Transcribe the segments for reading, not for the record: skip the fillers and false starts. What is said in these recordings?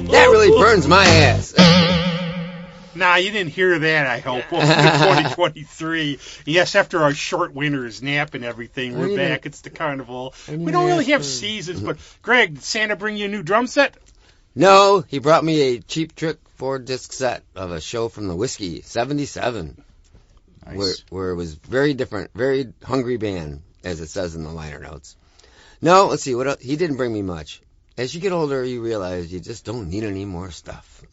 That really burns my ass. Nah, you didn't hear that, I hope. Welcome to 2023. Yes, after our short winter's nap and everything, we're back. It's the Carnival. We don't really have seasons, but Greg, did Santa bring you a new drum set? No, he brought me a Cheap Trick 4-disc set of a show from the Whiskey, 77. Nice. Where it was very different, very hungry band, as it says in the liner notes. No, let's see, what else? He didn't bring me much. As you get older, you realize you just don't need any more stuff.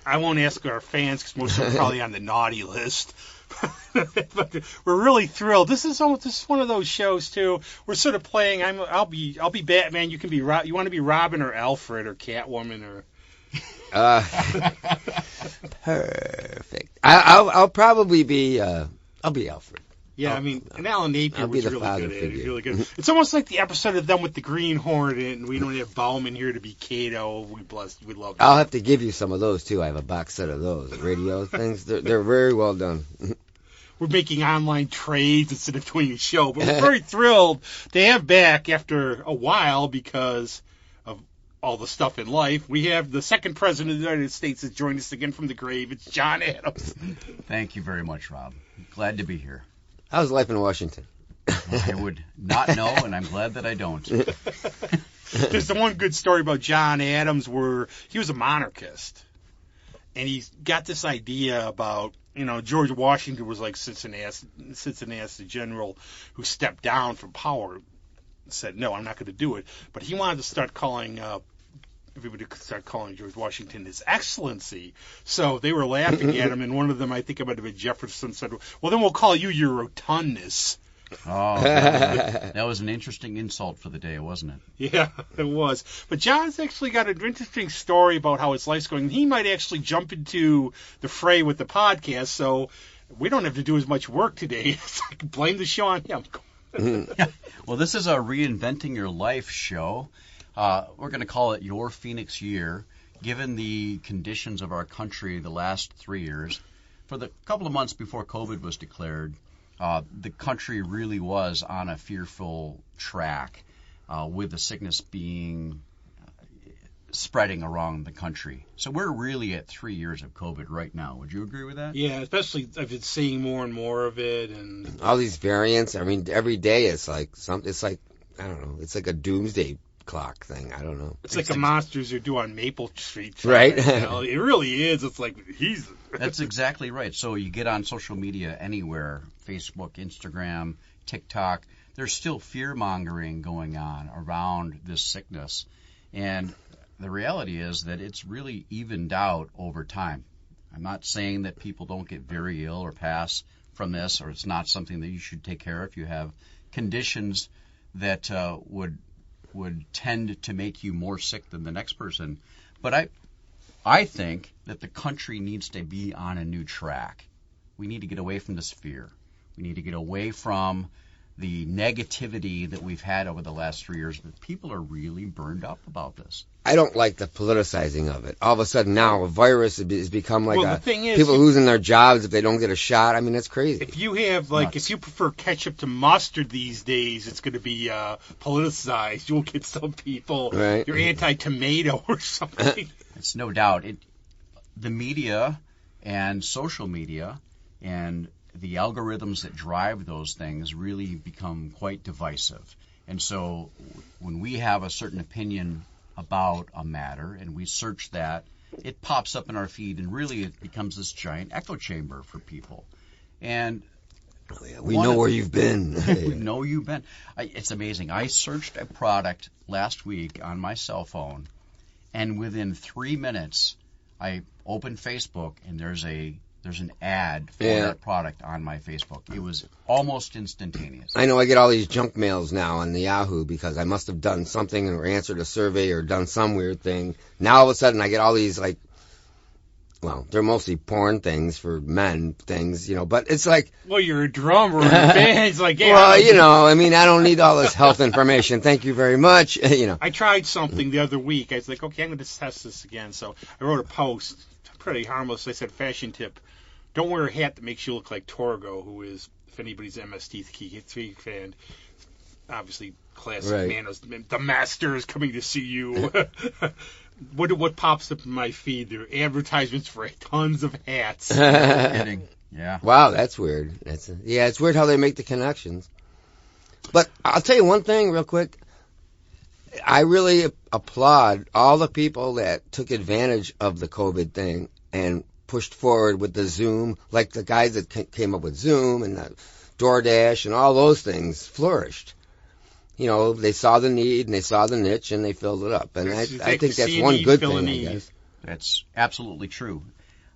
I won't ask our fans because most of them are probably on the naughty list. But we're really thrilled. This is one of those shows too. We're sort of playing. I'll be Batman. You can be. You want to be Robin or Alfred or Catwoman or. Perfect. I'll probably be. I'll be Alfred. Yeah, and Alan Napier was really good at it. He's really good. It's almost like the episode of them with the Green Hornet, and we don't have Bauman here to be Kato. We love that. I'll have to give you some of those, too. I have a box set of those radio things. They're very well done. We're making online trades instead of doing a show, but we're very thrilled to have back after a while because of all the stuff in life. We have the second president of the United States has joined us again from the grave. It's John Adams. Thank you very much, Rob. Glad to be here. How's life in Washington? I would not know, and I'm glad that I don't. There's the one good story about John Adams where he was a monarchist. And he's got this idea about, George Washington was like Cincinnati general who stepped down from power and said, no, I'm not going to do it. But he wanted to start calling everybody could start calling George Washington His Excellency. So they were laughing at him, and one of them, I think it might have been Jefferson, said, well, then we'll call you Your Rotundness. Oh, that was an interesting insult for the day, wasn't it? Yeah, it was. But John's actually got an interesting story about how his life's going. He might actually jump into the fray with the podcast, so we don't have to do as much work today. It's like, blame the show on him. Well, this is our Reinventing Your Life show. We're going to call it Your Phoenix Year, given the conditions of our country the last 3 years. For the couple of months before COVID was declared, the country really was on a fearful track with the sickness being spreading around the country. So we're really at 3 years of COVID right now. Would you agree with that? Yeah, especially I've been seeing more and more of it. And all these variants. Every day it's like I don't know. It's like a doomsday clock thing. I don't know. It's like the monsters are due on Maple Street. Right? It really is. It's like That's exactly right. So you get on social media anywhere, Facebook, Instagram, TikTok, there's still fear-mongering going on around this sickness. And the reality is that it's really evened out over time. I'm not saying that people don't get very ill or pass from this, or it's not something that you should take care of. You have conditions that would tend to make you more sick than the next person. But I think that the country needs to be on a new track. We need to get away from this fear. We need to get away from the negativity that we've had over the last 3 years. But people are really burned up about this. I don't like the politicizing of it. All of a sudden now a virus has become like the thing is, people losing their jobs if they don't get a shot. That's crazy. If you have if you prefer ketchup to mustard these days, it's going to be politicized. You'll get some people, right. You're anti-tomato or something. It's no doubt. The media and social media and the algorithms that drive those things really become quite divisive. And so when we have a certain opinion about a matter and we search that, it pops up in our feed and really it becomes this giant echo chamber for people. And we know where you've been. We know you've been. It's amazing. I searched a product last week on my cell phone, and within 3 minutes, I opened Facebook, and there's an ad for that product on my Facebook. It was almost instantaneous. I know I get all these junk mails now on the Yahoo because I must have done something or answered a survey or done some weird thing. Now all of a sudden I get all these they're mostly porn things for men things, but it's like... Well, you're a drummer and a band. It's like, yeah. Well, I don't need all this health information. Thank you very much, I tried something the other week. I was like, okay, I'm going to test this again. So I wrote a post, pretty harmless. I said, fashion tip, don't wear a hat that makes you look like Torgo, who is if anybody's MST3 fan, obviously classic Right. Manos, the master is coming to see you. What pops up in my feed? There are advertisements for tons of hats. Kidding. Yeah. Wow, that's weird. It's weird how they make the connections. But I'll tell you one thing real quick. I really applaud all the people that took advantage of the COVID thing and pushed forward with the Zoom, like the guys that came up with Zoom and the DoorDash and all those things flourished. You know, they saw the need and they saw the niche and they filled it up. And I think that's one good thing, I guess. That's absolutely true.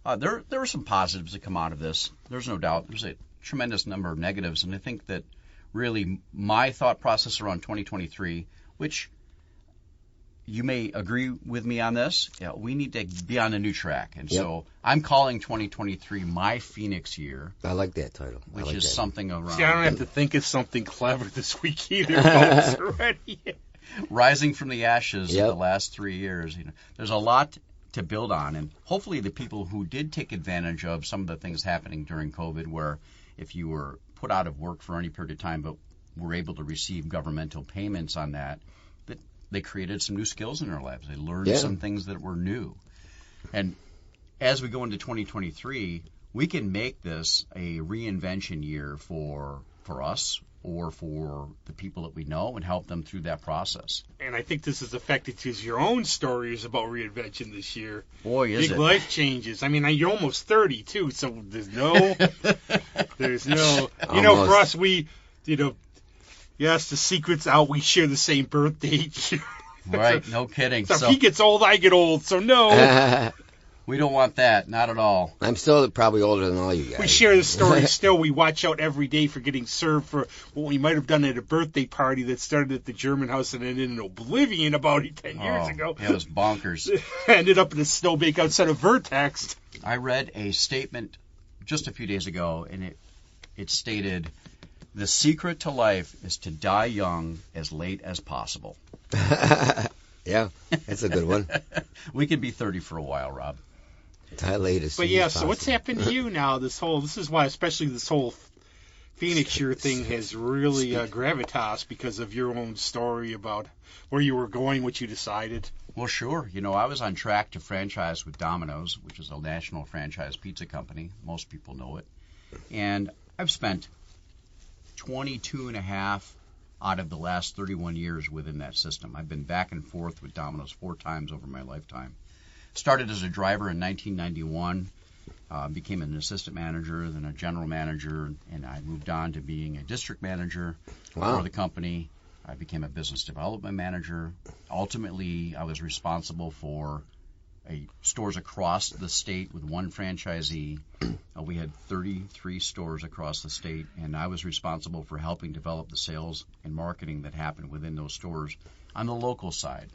There are some positives that come out of this. There's no doubt. There's a tremendous number of negatives. And I think that really my thought process around 2023, which you may agree with me on this, we need to be on a new track. And so I'm calling 2023 my Phoenix year. I like that title. Which is something around. See, I don't have to think of something clever this week either, folks, already. Rising from the ashes of the last 3 years. You know, there's a lot to build on. And hopefully the people who did take advantage of some of the things happening during COVID, where if you were put out of work for any period of time but were able to receive governmental payments on that, they created some new skills in their lives. They learned some things that were new. And as we go into 2023, we can make this a reinvention year for us or for the people that we know and help them through that process. And I think this is affected to your own stories about reinvention this year. Boy, is it. Big life changes. I mean, you're almost 30, too, so there's no, for us, yes, the secret's out. We share the same birth date. Right, no kidding. So if he gets old, I get old, so no. We don't want that, not at all. I'm still probably older than all you guys. We share the story still. We watch out every day for getting served for what we might have done at a birthday party that started at the German house and ended in oblivion about 10 years ago. Yeah, it was bonkers. Ended up in a snowbank outside of Vertex. I read a statement just a few days ago, and it stated, "The secret to life is to die young as late as possible." Yeah, that's a good one. We could be 30 for a while, Rob. Die late as But soon as so what's possible. happened to you now? This is why, especially this whole Phoenix year thing has really gravitas because of your own story about where you were going, what you decided. Well, sure. You know, I was on track to franchise with Domino's, which is a national franchise pizza company. Most people know it. And I've spent 22 and a half out of the last 31 years within that system. I've been back and forth with Domino's 4 times over my lifetime. Started as a driver in 1991, became an assistant manager, then a general manager, and I moved on to being a district manager for the company. I became a business development manager. Ultimately, I was responsible for stores across the state with one franchisee. We had 33 stores across the state, and I was responsible for helping develop the sales and marketing that happened within those stores on the local side.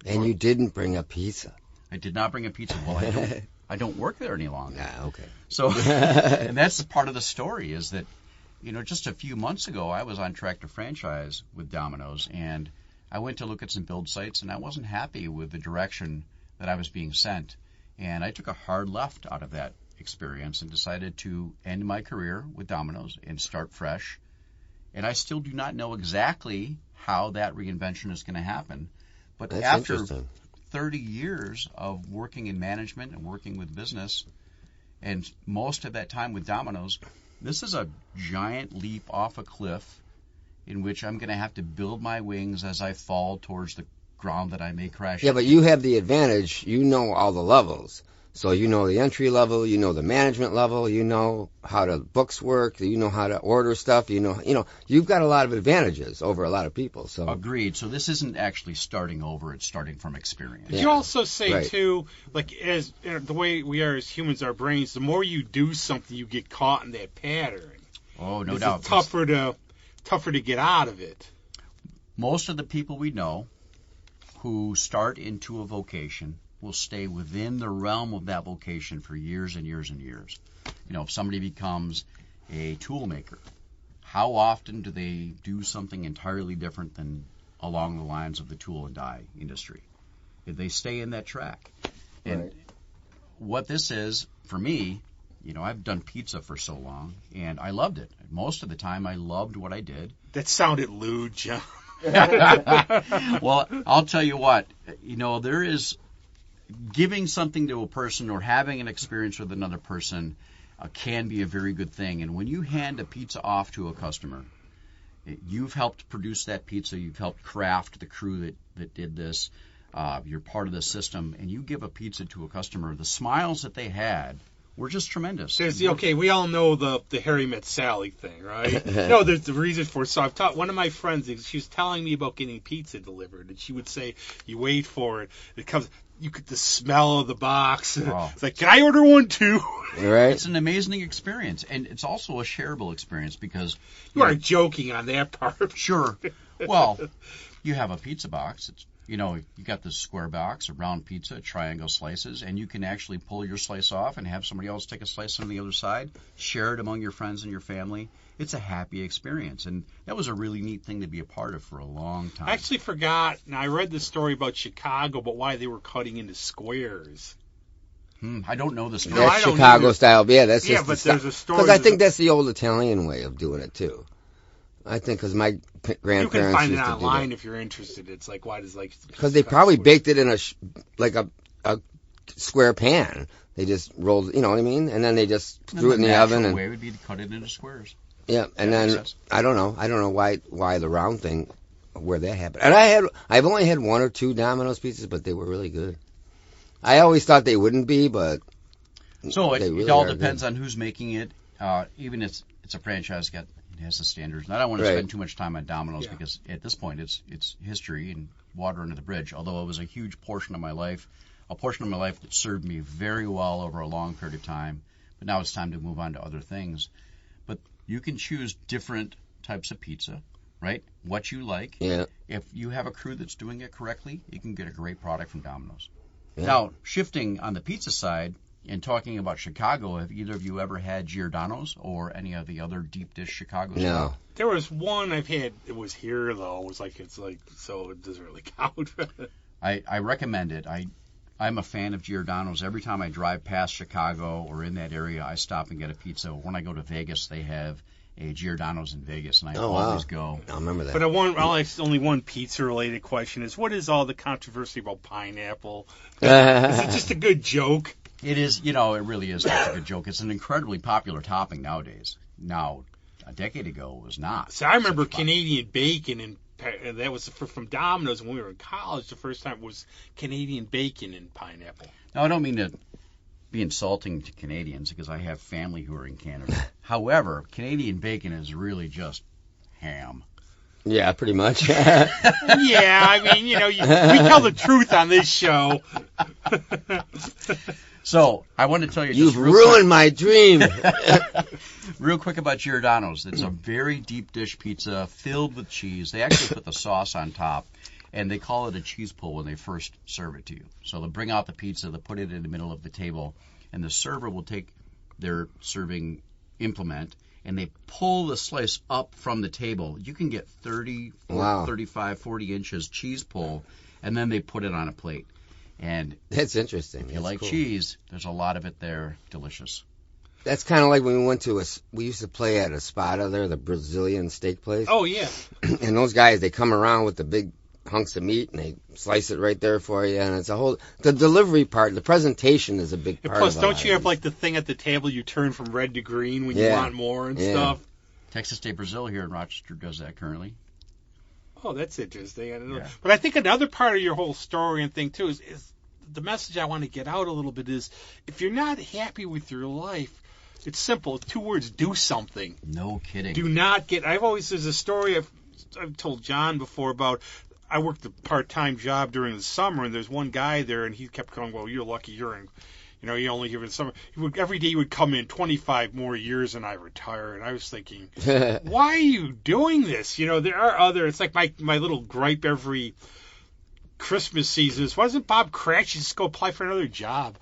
And you didn't bring a pizza. I did not bring a pizza. Well, I don't work there any longer. Ah, okay. So, and that's the part of the story is that, you know, just a few months ago, I was on track to franchise with Domino's, and I went to look at some build sites, and I wasn't happy with the direction that I was being sent. And I took a hard left out of that experience and decided to end my career with Domino's and start fresh. And I still do not know exactly how that reinvention is going to happen. But That's after interesting. 30 years of working in management and working with business, and most of that time with Domino's, this is a giant leap off a cliff in which I'm going to have to build my wings as I fall towards the ground that I may crash Yeah, into. but you have the advantage. You know all the levels. So you know the entry level, you know the management level, you know how the books work, you know how to order stuff, you know, you've got a lot of advantages over a lot of people. So Agreed. So this isn't actually starting over, it's starting from experience. Did you also say, right. too, like, as the way we are as humans, our brains, the more you do something, you get caught in that pattern. Oh, no It's doubt. tougher to get out of it. Most of the people we know who start into a vocation will stay within the realm of that vocation for years and years and years. You know, if somebody becomes a tool maker, how often do they do something entirely different than along the lines of the tool and die industry? They stay in that track. And what this is, for me, I've done pizza for so long, and I loved it. Most of the time, I loved what I did. That sounded lewd, John. Well, I'll tell you what. There is giving something to a person or having an experience with another person can be a very good thing. And when you hand a pizza off to a customer, you've helped produce that pizza. You've helped craft the crew that did this. You're part of the system, and you give a pizza to a customer. The smiles that they had were just tremendous. Okay, we all know the Harry Met Sally thing, right? No, there's the reason for it. So I've taught one of my friends, she was telling me about getting pizza delivered, and she would say, you wait for it, it comes, you get the smell of the box. Oh. It's like, can I order one too? Right. It's an amazing experience, and it's also a shareable experience because... You are joking on that part. Sure. Well, you have a pizza box. It's you got this square box, a round pizza, triangle slices, and you can actually pull your slice off and have somebody else take a slice on the other side, share it among your friends and your family. It's a happy experience, and that was a really neat thing to be a part of for a long time. I actually forgot, now I read the story about Chicago, but why they were cutting into squares. I don't know the story. That's Chicago style. Yeah, that's just but there's a story. Because I think that's the old Italian way of doing it, too. I think because my grandparents used to do that. You can find it online if you're interested. It's like, why does because they probably baked it in a square pan. They just rolled, you know what I mean? And then they just threw it in the oven. The way would be to cut it into squares. Yeah, and then I don't know why the round thing, where that happened. And I've only had one or two Domino's pizzas, but they were really good. I always thought they wouldn't be, but so it really all depends on who's making it. Even if it's a franchise, it has the standards. And I don't want to spend too much time on Domino's because at this point it's history and water under the bridge. Although it was a huge portion of my life, that served me very well over a long period of time. But now it's time to move on to other things. But you can choose different types of pizza, right? What you like. Yeah. If you have a crew that's doing it correctly, you can get a great product from Domino's. Yeah. Now, shifting on the pizza side and talking about Chicago, have either of you ever had Giordano's or any of the other deep dish Chicago No. style? There was one I've had. It was here though. It's like so it doesn't really count. I recommend it. I'm a fan of Giordano's. Every time I drive past Chicago or in that area, I stop and get a pizza. When I go to Vegas, they have a Giordano's in Vegas, and I always go. I remember that. But only one pizza-related question is, what is all the controversy about pineapple? Is it just a good joke? It is, it really is just a good joke. It's an incredibly popular topping nowadays. Now, a decade ago, it was not. So I remember Canadian bacon, and that was from Domino's when we were in college. The first time was Canadian bacon and pineapple. Now, I don't mean to be insulting to Canadians because I have family who are in Canada. However, Canadian bacon is really just ham. Yeah, pretty much. Yeah, I mean, we tell the truth on this show. So, I want to tell you You've ruined my dream. Real quick about Giordano's. It's a very deep dish pizza filled with cheese. They actually put the sauce on top, and they call it a cheese pull when they first serve it to you. So they'll bring out the pizza, they'll put it in the middle of the table, and the server will take their serving implement, and they pull the slice up from the table. You can get 30, 35, 40 inches cheese pull, and then they put it on a plate. And that's interesting. If you like cheese, there's a lot of it there. Delicious. That's kind of like when we went to we used to play at Espada there, the Brazilian steak place. Oh, yeah. And those guys, they come around with the big hunks of meat and they slice it right there for you. And it's the delivery part, the presentation is a big part plus, of it. Don't you have like the thing at the table you turn from red to green when you want more and stuff? Texas State Brazil here in Rochester does that currently. Oh, that's interesting. I don't know. Yeah. But I think another part of your whole story and thing, too, is the message I want to get out a little bit is if you're not happy with your life, it's simple. 2 words, do something. No kidding. Do not get... there's a story I've told John before about... I worked a part-time job during the summer, and there's one guy there, and he kept going, well, you're lucky you're in... you're only here in the summer. Every day he would come in 25 more years and I retire. And I was thinking, why are you doing this? There are other... It's like my little gripe every Christmas season is, why doesn't Bob Cratchit just go apply for another job?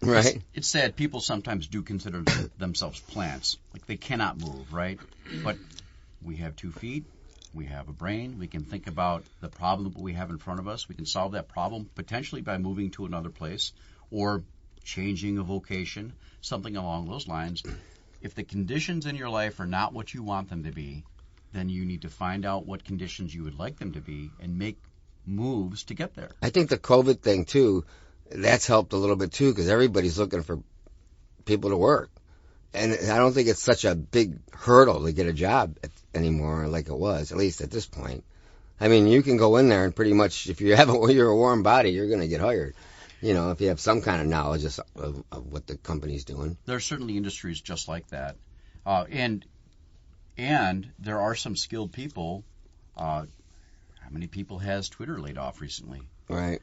Right. It's sad. People sometimes do consider themselves plants. Like they cannot move, right? But we have 2 feet. We have a brain. We can think about the problem that we have in front of us. We can solve that problem potentially by moving to another place or changing a vocation, something along those lines. If the conditions in your life are not what you want them to be, then you need to find out what conditions you would like them to be and make moves to get there. I think the COVID thing, too, that's helped a little bit, too, because everybody's looking for people to work. And I don't think it's such a big hurdle to get a job anymore like it was, at least at this point. I mean, you can go in there and pretty much, if you're a warm body, you're going to get hired. You know, if you have some kind of knowledge of what the company's doing. There are certainly industries just like that. And there are some skilled people. How many people has Twitter laid off recently? Right.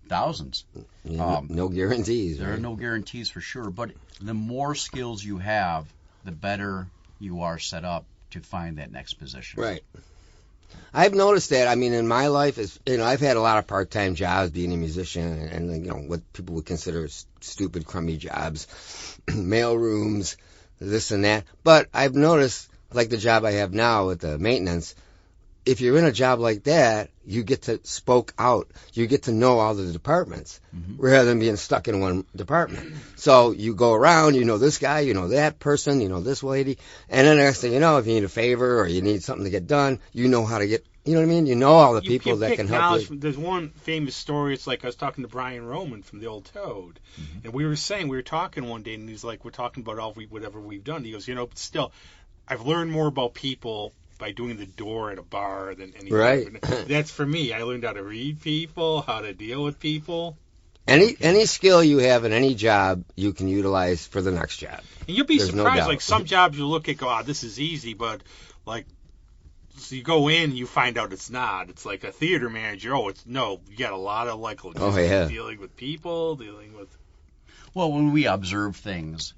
Thousands. Yeah, no guarantees. There right? are no guarantees for sure. But the more skills you have, the better you are set up to find that next position. Right. I've noticed that. I mean, in my life, I've had a lot of part-time jobs being a musician, and what people would consider stupid, crummy jobs, mail rooms, this and that. But I've noticed, like the job I have now with the maintenance, if you're in a job like that, you get to spoke out. You get to know all the departments rather than being stuck in one department. So you go around, you know this guy, you know that person, you know this lady, and then the next thing you know, if you need a favor or you need something to get done, you know how to get, you know what I mean? You know all the people that can help you. There's one famous story. It's like I was talking to Brian Roman from the Old Toad, and we were talking one day, and he's like, we're talking about whatever we've done. He goes, but still, I've learned more about people by doing the door at a bar than anything. Right. That's for me. I learned how to read people, how to deal with people. Any skill you have in any job, you can utilize for the next job. And you'll be There's surprised. No doubt. Like some jobs you look at, go, this is easy, but like, so you go in, you find out it's not. It's like a theater manager. You got a lot of dealing with people, dealing with. Well, when we observe things,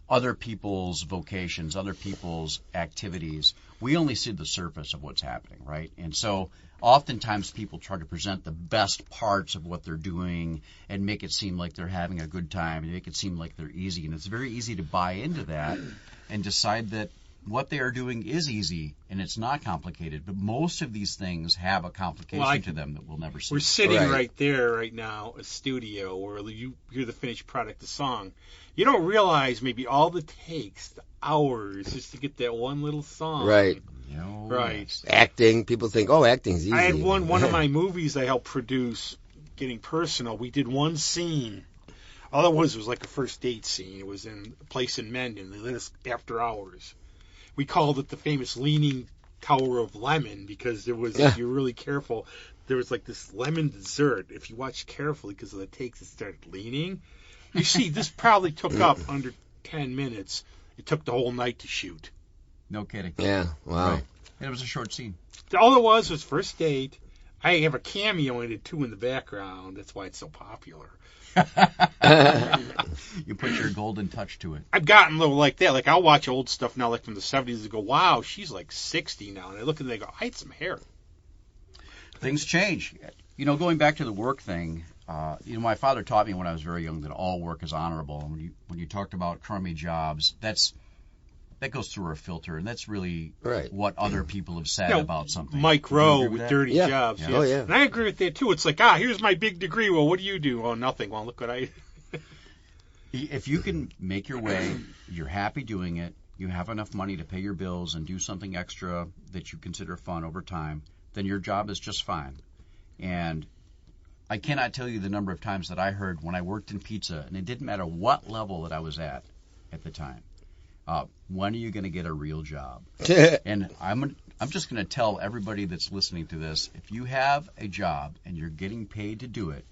other people's vocations, other people's activities, we only see the surface of what's happening, right? And so oftentimes people try to present the best parts of what they're doing and make it seem like they're having a good time and make it seem like they're easy. And it's very easy to buy into that and decide that what they are doing is easy and it's not complicated. But most of these things have a complication to them that we'll never see. We're sitting right there right now, a studio where you hear the finished product, the song. You don't realize maybe all it takes, the hours, just to get that one little song. Right. Right. Acting, people think, acting's easy. I had one of my movies I helped produce, Getting Personal. We did one scene. All it was like a first date scene. It was in a place in Mendon. They let us after hours. We called it the famous Leaning Tower of Lemon because there was, if you're really careful, there was like this lemon dessert. If you watch carefully, because of the takes, it started leaning. You see, this probably took up under 10 minutes. It took the whole night to shoot. No kidding. Yeah, wow. Right. And it was a short scene. All it was first date. I have a cameo in it, too, in the background. That's why it's so popular. You put your golden touch to it. I've gotten a little like that. Like, I'll watch old stuff now, like from the 70s, and go, wow, she's like 60 now. And I look at it and I go, I had some hair. Things change. Going back to the work thing, my father taught me when I was very young that all work is honorable. And when you talked about crummy jobs, that goes through a filter, and that's really what other people have said about something. Mike Rowe with Dirty Jobs. Yeah. Oh, yeah. And I agree with that, too. It's like, here's my big degree. Well, what do you do? Oh, nothing. Well, look what I... If you can make your way, you're happy doing it, you have enough money to pay your bills and do something extra that you consider fun over time, then your job is just fine. And I cannot tell you the number of times that I heard when I worked in pizza, and it didn't matter what level that I was at the time, when are you going to get a real job? And I'm just going to tell everybody that's listening to this, if you have a job and you're getting paid to do it,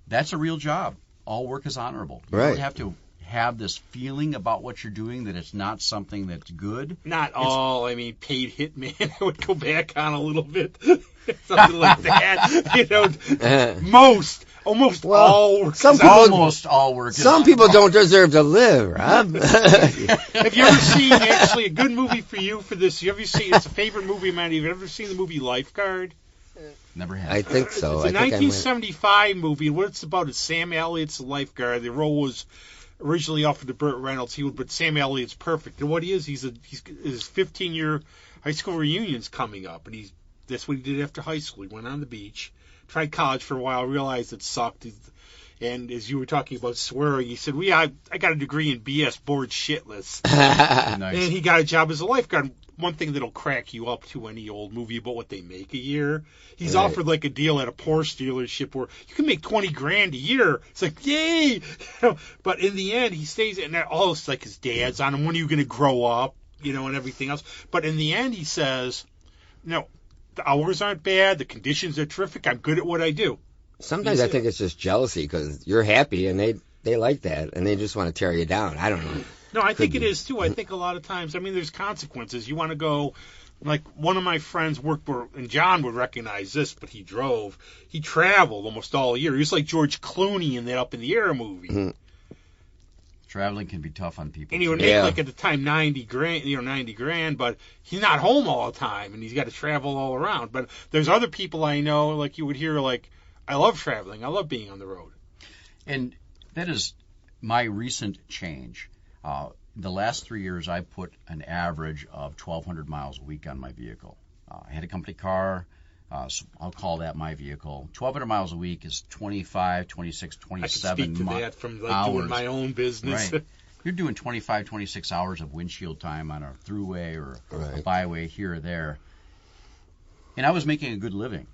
that's a real job. All work is honorable. You don't have to have this feeling about what you're doing that it's not something that's good. Paid hitman. I would go back on a little bit. Something like that. Almost all work. All work. Some people don't deserve to live, Rob. Have you ever seen, actually, a good movie for you for this? It's a favorite movie of mine. Have you ever seen the movie Lifeguard? Never have. I think so. It's a 1975 movie. What it's about is Sam Elliott's the lifeguard. The role was originally offered to Burt Reynolds, but Sam Elliott's perfect. And what he is, his 15-year high school reunion's coming up, and that's what he did after high school. He went on the beach, tried college for a while, realized it sucked. And as you were talking about swearing, he said, I got a degree in BS, bored shitless. Nice. And he got a job as a lifeguard. One thing that'll crack you up to any old movie about what they make a year. He's offered like a deal at a Porsche dealership where you can make $20,000 a year. It's like, yay! But in the end, he stays, and all it's like his dad's on him. When are you going to grow up? And everything else. But in the end, he says, the hours aren't bad. The conditions are terrific. I'm good at what I do. Sometimes I think it's just jealousy because you're happy and they like that and they just want to tear you down. I don't know. No, I think it is too. I think a lot of times, there's consequences. You want to go, like one of my friends worked for, and John would recognize this, but he drove. He traveled almost all year. He was like George Clooney in that Up in the Air movie. Mm-hmm. Traveling can be tough on people. And he would make like at the time $90,000, but he's not home all the time, and he's got to travel all around. But there's other people I know, like you would hear, like, I love traveling. I love being on the road. And that is my recent change. The last 3 years, I put an average of 1,200 miles a week on my vehicle. I had a company car, so I'll call that my vehicle. 1,200 miles a week is 25, 26, 27 I can speak to that from hours. Doing my own business. Right. You're doing 25, 26 hours of windshield time on a thruway or a byway here or there. And I was making a good living.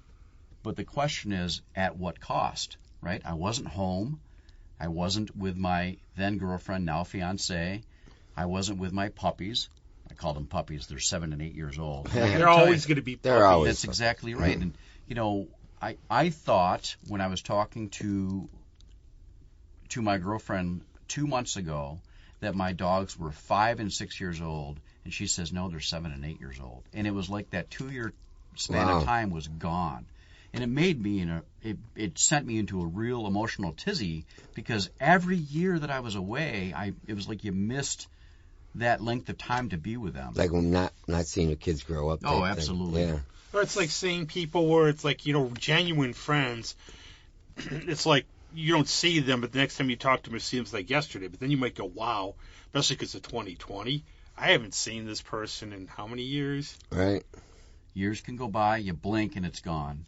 But the question is, at what cost, right? I wasn't home. I wasn't with my then girlfriend, now fiance. I wasn't with my puppies. I call them puppies. They're 7 and 8 years old. They're always going to be puppies. They're always. That's exactly right. And, I thought when I was talking to my girlfriend 2 months ago that my dogs were 5 and 6 years old. And she says, no, they're 7 and 8 years old. And it was like that 2-year span of time was gone. And it made me, it sent me into a real emotional tizzy because every year that I was away, it was like you missed that length of time to be with them. Like not seeing your kids grow up. Oh, absolutely. Yeah. Or it's like seeing people where it's like, genuine friends. It's like you don't see them, but the next time you talk to them, it seems like yesterday. But then you might go, wow, especially because of 2020. I haven't seen this person in how many years? Right. Years can go by, you blink, and it's gone.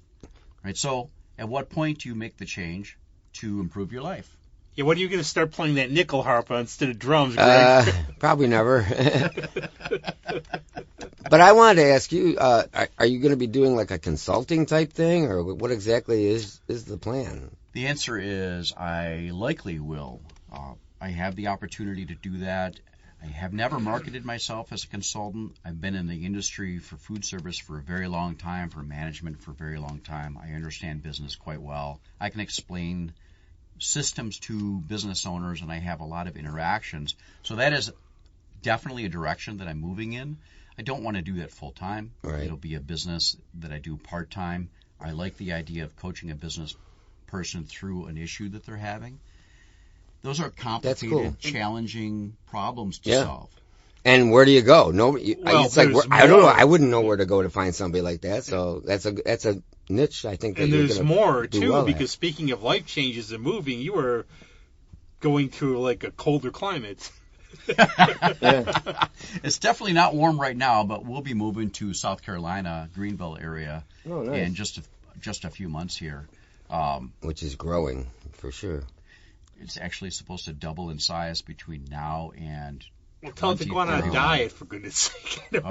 Right, so at what point do you make the change to improve your life? Yeah, what are you going to start playing that nickel harp instead of drums, Greg? Probably never. But I wanted to ask you, are you going to be doing like a consulting type thing, or what exactly is the plan? The answer is I likely will. I have the opportunity to do that. I have never marketed myself as a consultant. I've been in the industry for food service for a very long time, for management for a very long time. I understand business quite well. I can explain systems to business owners, and I have a lot of interactions. So that is definitely a direction that I'm moving in. I don't want to do that full time. Right. It'll be a business that I do part time. I like the idea of coaching a business person through an issue that they're having. Those are complicated, challenging problems to solve. And where do you go? It's like I don't know. I wouldn't know where to go to find somebody like that. So that's a niche. I think. And there's more too, well because speaking of life changes and moving, you were going to like a colder climate. It's definitely not warm right now, but we'll be moving to South Carolina, Greenville area, in just a few months here. Which is growing for sure. It's actually supposed to double in size between now and. Well, tell them to go on a diet, for goodness sake.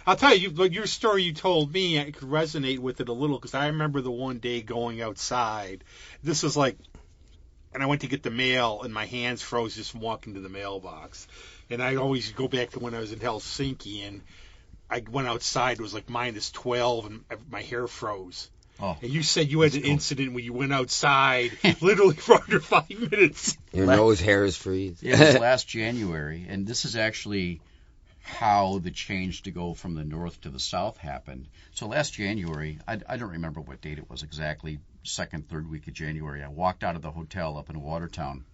I'll tell you, like your story you told me, I could resonate with it a little, because I remember the one day going outside. This was like, and I went to get the mail, and my hands froze just from walking to the mailbox. And I always go back to when I was in Helsinki, and I went outside, it was like -12, and my hair froze. Oh, and you said you had an incident where you went outside literally for under 5 minutes. Your nose hairs freeze. It was last January, and this is actually how the change to go from the north to the south happened. So last January, I don't remember what date it was exactly, second, third week of January, I walked out of the hotel up in Watertown,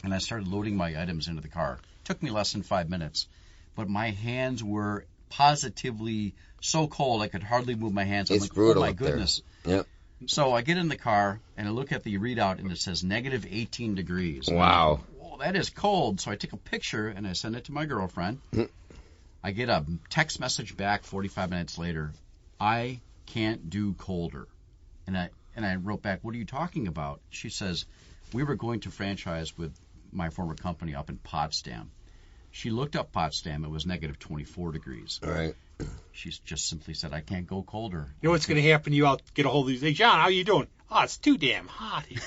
and I started loading my items into the car. It took me less than 5 minutes, but my hands were positively so cold I could hardly move my hands. I'm it's like, brutal. Oh my goodness. Yep. So I get in the car and I look at the readout and it says -18 degrees. Wow. Well, that is cold. So I take a picture and I send it to my girlfriend. I get a text message back 45 minutes later. I can't do colder. And I wrote back, what are you talking about? She says, we were going to franchise with my former company up in Potsdam. She looked up Potsdam. It was negative 24 degrees. All right. She just simply said, I can't go colder. You know what's going to happen? You out get a hold of these. Hey, John, how you doing? Oh, it's too damn hot here.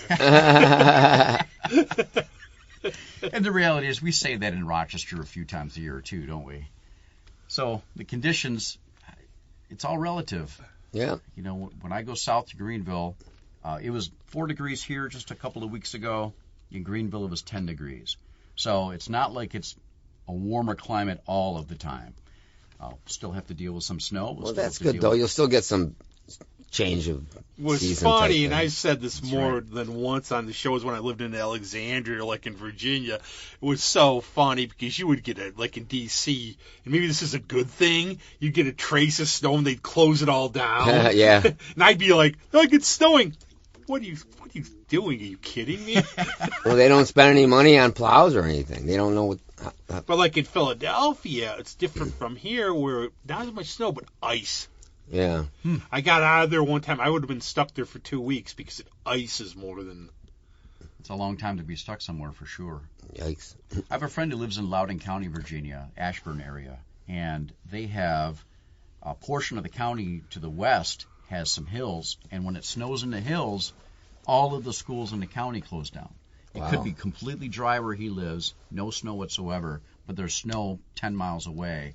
And the reality is we say that in Rochester a few times a year or two, don't we? So the conditions, it's all relative. Yeah. You know, when I go south to Greenville, it was 4 degrees here just a couple of weeks ago. In Greenville, it was 10 degrees. So it's not like it's a warmer climate all of the time. I'll still have to deal with some snow. Well, that's good, though. You'll still get some change of What's season funny, type and thing. I said this That's more right. than once on the shows when I lived in Alexandria, like in Virginia. It was so funny because you would get it, like in D.C., and maybe this is a good thing, you'd get a trace of snow and they'd close it all down. Yeah. And I'd be like, like it's snowing. What are you doing? Are you kidding me? Well, they don't spend any money on plows or anything. They don't know what. But like in Philadelphia, it's different from here where not as much snow, but ice. Yeah. I got out of there one time. I would have been stuck there for 2 weeks because it ices more than... It's a long time to be stuck somewhere for sure. Yikes. I have a friend who lives in Loudoun County, Virginia, Ashburn area, and they have a portion of the county to the west has some hills, and when it snows in the hills, all of the schools in the county close down. It Wow. could be completely dry where he lives, no snow whatsoever, but there's snow 10 miles away,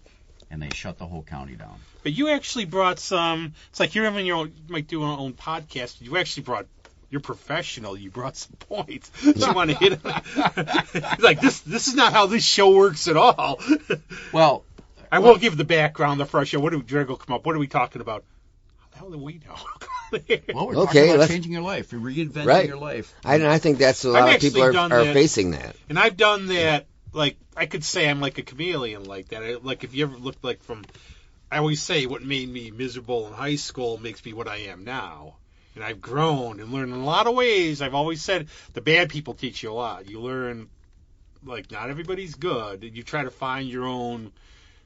and they shut the whole county down. But you actually brought some... It's like you're having your own... You might do your own podcast. You actually brought... You're professional. You brought some points. You want to hit on. Like, this is not how this show works at all. Well, I will give the background, the fresh show. Greg will come up. What are we talking about? How the hell do we know? well, we're Okay, talking about let's- changing your life, reinventing Right. your life. I think that's a I've lot of actually people done are that. facing that. And I've done that, like, I could say I'm like a chameleon like that. Like, if you ever looked like from... I always say what made me miserable in high school makes me what I am now. And I've grown and learned in a lot of ways. I've always said the bad people teach you a lot. You learn, like, not everybody's good. You try to find your own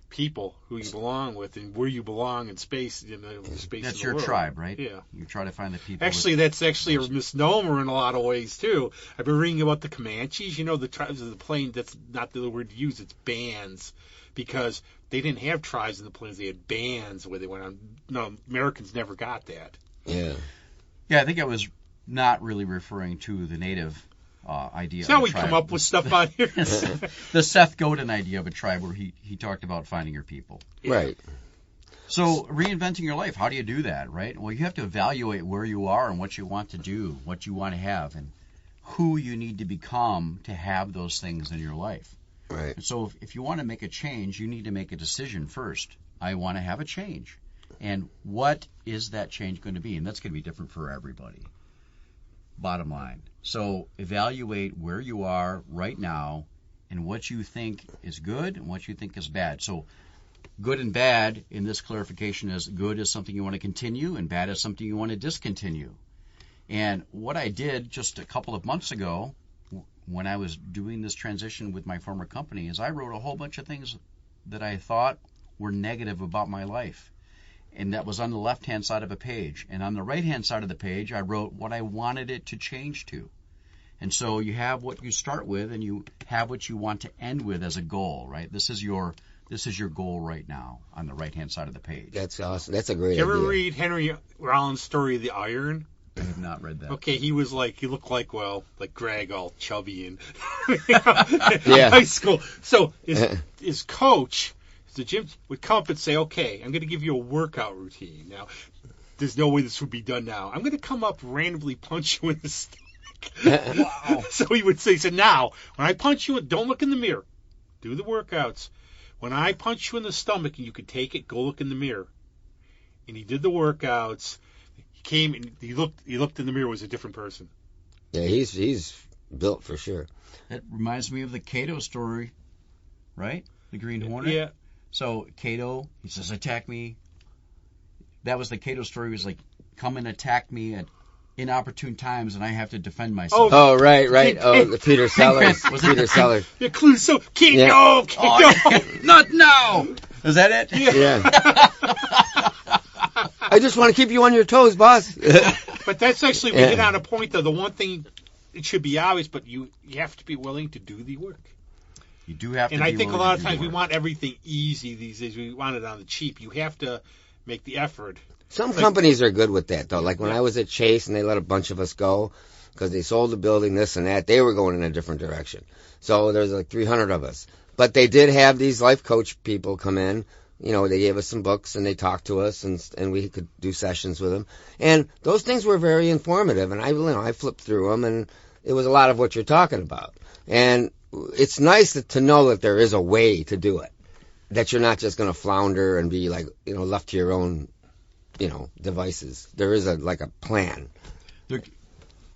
people who you belong with and where you belong in space. In the space That's in the your world. tribe, right? Yeah. You try to find the people. Actually, that's actually a misnomer in a lot of ways, too. I've been reading about the Comanches. You know, the tribes of the plains, that's not the word to use, it's bands. Because they didn't have tribes in the plains, they had bands where they went on. No, Americans never got that. Yeah. Yeah, I think I was not really referring to the native idea That's how of a we tribe. come up with stuff on here. The Seth Godin idea of a tribe where he talked about finding your people. Right. So reinventing your life, how do you do that, right? Well, you have to evaluate where you are and what you want to do, what you want to have, and who you need to become to have those things in your life. Right. And so if you want to make a change, you need to make a decision first. I want to have a change. And what is that change going to be? And that's going to be different for everybody. Bottom line. So evaluate where you are right now and what you think is good and what you think is bad. So good and bad in this clarification is good is something you want to continue and bad is something you want to discontinue. And what I did just a couple of months ago when I was doing this transition with my former company is I wrote a whole bunch of things that I thought were negative about my life. And that was on the left-hand side of a page. And on the right-hand side of the page, I wrote what I wanted it to change to. And so you have what you start with, and you have what you want to end with as a goal, right? This is your goal right now on the right-hand side of the page. That's awesome. That's a great Did you ever idea. read Henry Rollins' story of the iron? I have not read that. Okay, he looked like Greg, all chubby and Yeah. high school. So his coach, the gym, would come up and say, okay, I'm going to give you a workout routine. Now, there's no way this would be done now. I'm going to come up randomly punch you in the stomach. Wow. So he would say, so now, when I punch you, don't look in the mirror. Do the workouts. When I punch you in the stomach and you could take it, go look in the mirror. And he did the workouts. He came and he looked in the mirror, was a different person. Yeah, he's built for sure. That reminds me of the Cato story, right? The Green Hornet. Yeah. So Cato, he says, attack me. That was the Cato story. He was like, come and attack me at inopportune times, and I have to defend myself. Oh, right. Oh, the Peter Sellers. Was it? Peter Sellers. Yeah, Clouseau, keep Yeah. no, keep Oh, no. not now. Is that it? Yeah. I just want to keep you on your toes, boss. But that's actually, we hit on a point, though. The one thing, it should be obvious, but you have to be willing to do the work. You do have to and be I think a willing lot to of do times the we work. want everything easy these days. We want it on the cheap. You have to make the effort. Some companies are good with that, though. Like when I was at Chase and they let a bunch of us go because they sold the building, this and that, they were going in a different direction. So there's like 300 of us. But they did have these life coach people come in. You know, they gave us some books and they talked to us and we could do sessions with them. And those things were very informative. And I flipped through them and it was a lot of what you're talking about. And it's nice to know that there is a way to do it. That you're not just going to flounder and be like, left to your own, devices. There is a plan.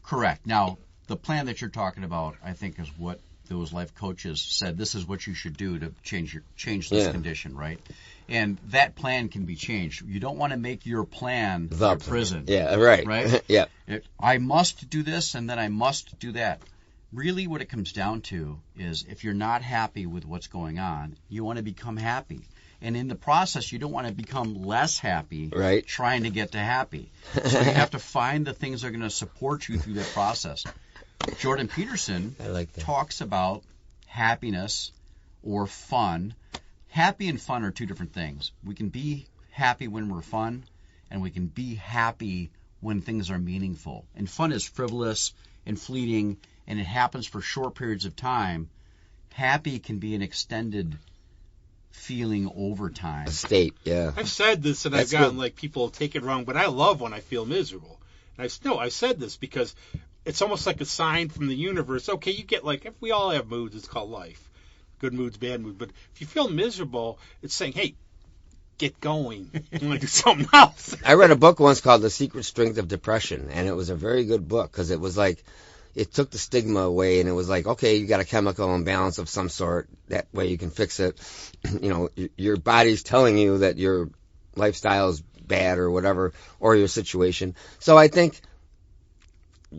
Correct. Now, the plan that you're talking about, I think, is what those life coaches said. This is what you should do to change this condition, right? And that plan can be changed. You don't want to make your plan your prison. Yeah, right. Right? Yeah. I must do this and then I must do that. Really what it comes down to is if you're not happy with what's going on, you want to become happy. And in the process, you don't want to become less happy trying to get to happy. So you have to find the things that are going to support you through that process. Jordan Peterson talks about happiness or fun. Happy and fun are two different things. We can be happy when we're fun, and we can be happy when things are meaningful. And fun is frivolous and fleeting, and it happens for short periods of time. Happy can be an extended feeling over time. A state, yeah. I've said this, and I've gotten people take it wrong, but I love when I feel miserable. And I said this because it's almost like a sign from the universe. Okay, you get if we all have moods, it's called life. Good moods, bad moods. But if you feel miserable, it's saying, hey, get going. You want to do something else. I read a book once called The Secret Strength of Depression, and it was a very good book because it was it took the stigma away, and it was okay, you got a chemical imbalance of some sort. That way you can fix it. Your body's telling you that your lifestyle is bad or whatever, or your situation. So I think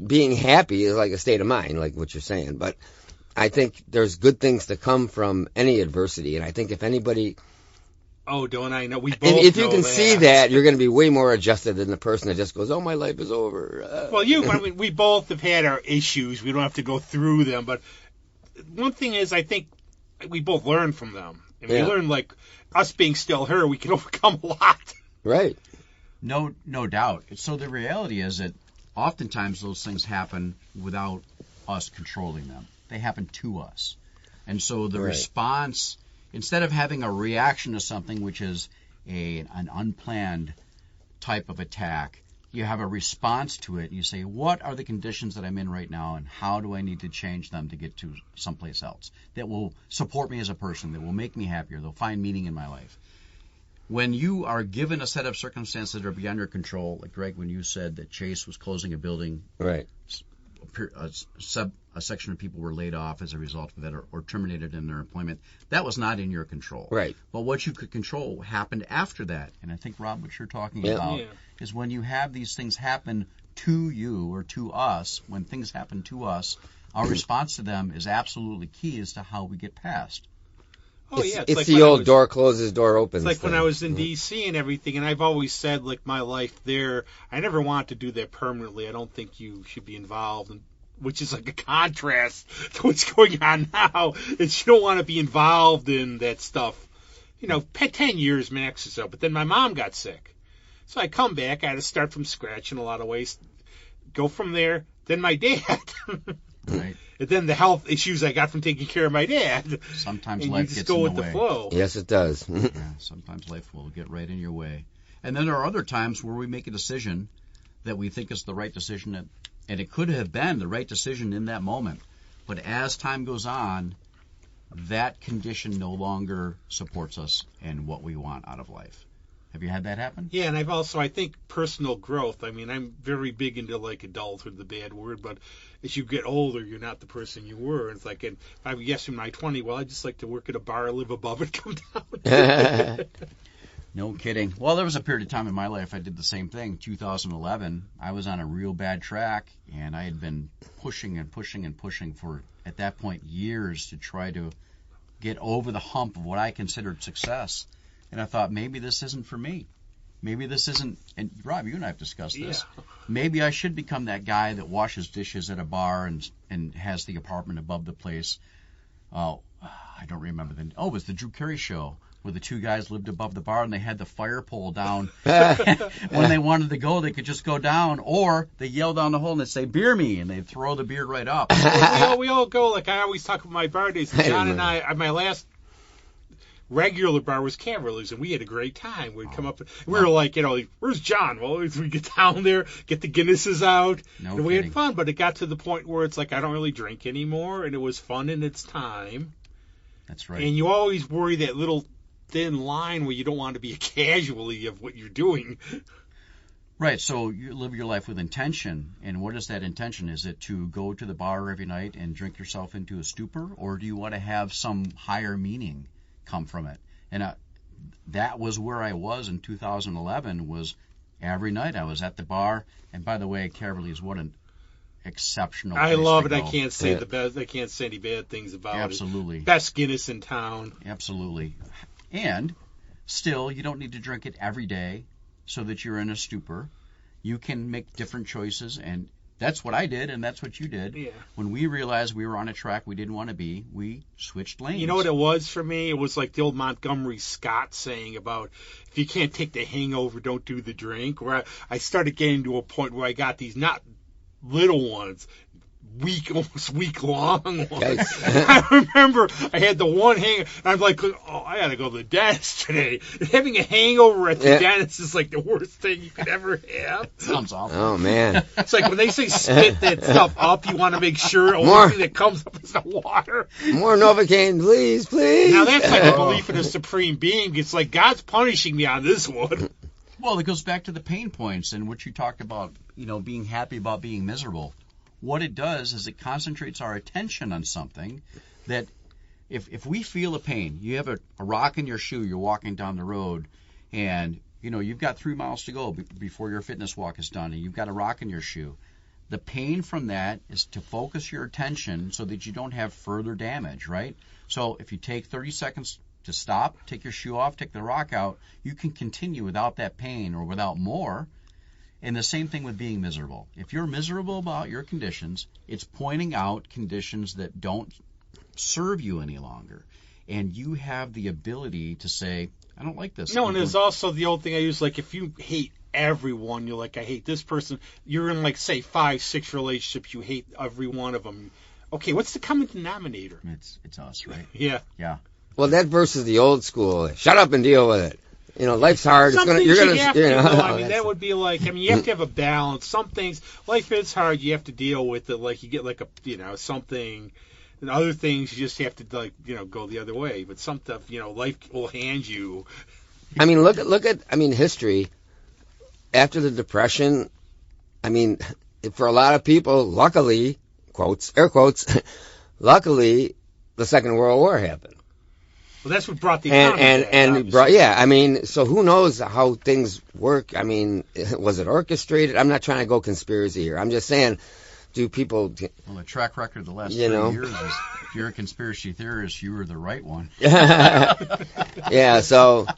being happy is like a state of mind, like what you're saying. But I think there's good things to come from any adversity, and I think if anybody... Oh, don't I know? We both if you know can that. see that, you're going to be way more adjusted than the person that just goes, "Oh, my life is over." Well, we both have had our issues. We don't have to go through them. But one thing is, I think we both learn from them. And we learn, us being still here, we can overcome a lot. Right. No doubt. So the reality is that oftentimes those things happen without us controlling them. They happen to us. And so the response... Instead of having a reaction to something which is an unplanned type of attack, you have a response to it. You say, what are the conditions that I'm in right now, and how do I need to change them to get to someplace else that will support me as a person, that will make me happier, that will find meaning in my life? When you are given a set of circumstances that are beyond your control, like Greg, when you said that Chase was closing a building, a section of people were laid off as a result of that or terminated in their employment. That was not in your control. Right. But what you could control happened after that. And I think, Rob, what you're talking about is when you have these things happen to you or to us, when things happen to us, our response to them is absolutely key as to how we get past. Oh, yeah. It's the old door closes, door opens. It's like when I was in D.C. and everything, and I've always said, my life there, I never want to do that permanently. I don't think you should be involved, which is like a contrast to what's going on now. Is you don't want to be involved in that stuff. 10 years max or so. But then my mom got sick. So I come back. I had to start from scratch in a lot of ways. Go from there. Then my dad. Right. And then the health issues I got from taking care of my dad. Sometimes and life you just gets go in with the the way. flow. Yes, it does. Yeah, sometimes life will get right in your way. And then there are other times where we make a decision that we think is the right decision, and it could have been the right decision in that moment. But as time goes on, that condition no longer supports us and what we want out of life. Have you had that happen? Yeah, and I think personal growth. I mean, I'm very big into adulthood, the bad word, but as you get older, you're not the person you were. It's like, if I guess in my 20s, well, I just like to work at a bar, live above it, come down. No kidding. Well, there was a period of time in my life I did the same thing. 2011, I was on a real bad track, and I had been pushing and pushing and pushing for, at that point, years to try to get over the hump of what I considered success. And I thought, maybe this isn't for me. maybe this isn't, and Rob, you and I have discussed this. Yeah. Maybe I should become that guy that washes dishes at a bar and has the apartment above the place. I don't remember it was the Drew Carey show where the two guys lived above the bar and they had the fire pole down. When they wanted to go, they could just go down, or they yell down the hole and they say, "Beer me," and they'd throw the beer right up. we all go, like I always talk about my bar days. John and I, my last regular bar was Cavalier's, and we had a great time. We'd come up, we were like, where's John? Well, we get down there, get the Guinnesses out, and we had fun. But it got to the point where it's like I don't really drink anymore, and it was fun in its time. That's right. And you always worry that little thin line where you don't want to be a casualty of what you're doing. Right, so you live your life with intention, and what is that intention? Is it to go to the bar every night and drink yourself into a stupor, or do you want to have some higher meaning come from it? And that was where I was in 2011, was every night I was at the bar, and by the way, Cavalier's, what an exceptional place I love to it. go. I can't say the best. I can't say any bad things about Absolutely. it. Best Guinness in town. Absolutely. And still, you don't need to drink it every day so that you're in a stupor. You can make different choices, and that's what I did, and that's what you did. Yeah. When we realized we were on a track we didn't want to be, we switched lanes. You know what it was for me? It was like the old Montgomery Scott saying about, if you can't take the hangover, don't do the drink. Where I started getting to a point where I got these not little ones, almost week-long ones. I remember I had the one hangover, and I'm like, I got to go to the dentist today. And having a hangover at the dentist is like the worst thing you could ever have. Sounds awful. Oh, man. It's like when they say spit that stuff up, you want to make sure the only thing that comes up is the water. More Novocaine, please, please. Now that's like a belief in a supreme being. It's like God's punishing me on this one. Well, it goes back to the pain points and what you talked about, being happy about being miserable. What it does is it concentrates our attention on something that if we feel a pain, you have a rock in your shoe, you're walking down the road, and you've got 3 miles to go before your fitness walk is done, and you've got a rock in your shoe. The pain from that is to focus your attention so that you don't have further damage, right? So if you take 30 seconds to stop, take your shoe off, take the rock out, you can continue without that pain or without more. And the same thing with being miserable. If you're miserable about your conditions, it's pointing out conditions that don't serve you any longer. And you have the ability to say, I don't like this. No, and there's also the old thing I use, like if you hate everyone, you're like, I hate this person. You're in like, say, 5-6 relationships, you hate every one of them. Okay, what's the common denominator? It's us, right? Yeah. Yeah. Well, that versus the old school, shut up and deal with it. Life's hard. You're gonna, that would be like, you have to have a balance. Some things, life is hard. You have to deal with it. Like you get like something, and other things you just have to go the other way. But some stuff, life will hand you. Look at history. After the Depression, for a lot of people, luckily, quotes, air quotes, luckily, the Second World War happened. Well, that's what brought the economy back, so who knows how things work? Was it orchestrated? I'm not trying to go conspiracy here. I'm just saying, do people... Well, the track record the last 3 years is, if you're a conspiracy theorist, you were the right one. Yeah, so,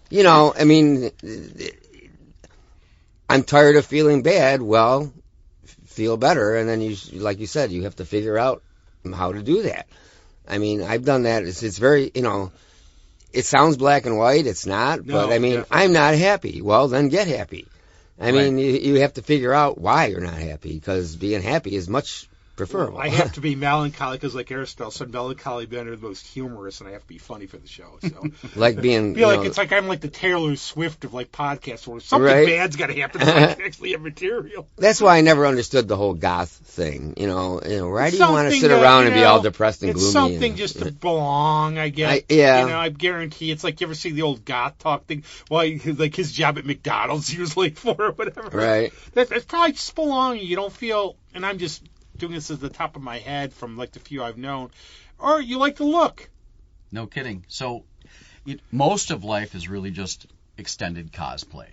I'm tired of feeling bad. Well, feel better, and then you, like you said, you have to figure out how to do that. I've done that. It's very, it sounds black and white. It's not. No, but, definitely. I'm not happy. Well, then get happy. Right. You have to figure out why you're not happy, because being happy is much preferable. Well, I have to be melancholy because, like Aristotle said, melancholy being the most humorous, and I have to be funny for the show. So, like being, it's like I'm like the Taylor Swift of like podcasts, where something bad's got to happen so I can actually have material. That's why I never understood the whole goth thing. Why do you want to sit around and be all depressed and gloomy? It's something just to belong, I guess. I guarantee it's like, you ever see the old goth talk thing? Well, like his job at McDonald's, he was late for or whatever. Right. That's probably just belonging. You don't feel, and I'm just doing this at the top of my head from like the few I've known, or you like the look. No kidding. So most of life is really just extended cosplay.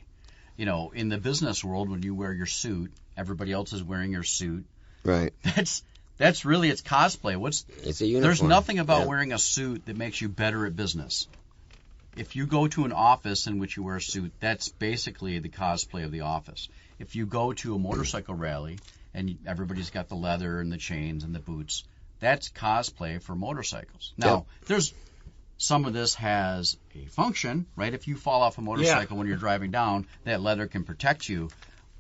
In the business world, when you wear your suit, everybody else is wearing your suit. Right. That's really, it's cosplay. It's a uniform. There's nothing about wearing a suit that makes you better at business. if you go to an office in which you wear a suit, that's basically the cosplay of the office. If you go to a motorcycle rally and everybody's got the leather and the chains and the boots, that's cosplay for motorcycles. Now, there's some of this has a function, right? If you fall off a motorcycle when you're driving down, that leather can protect you.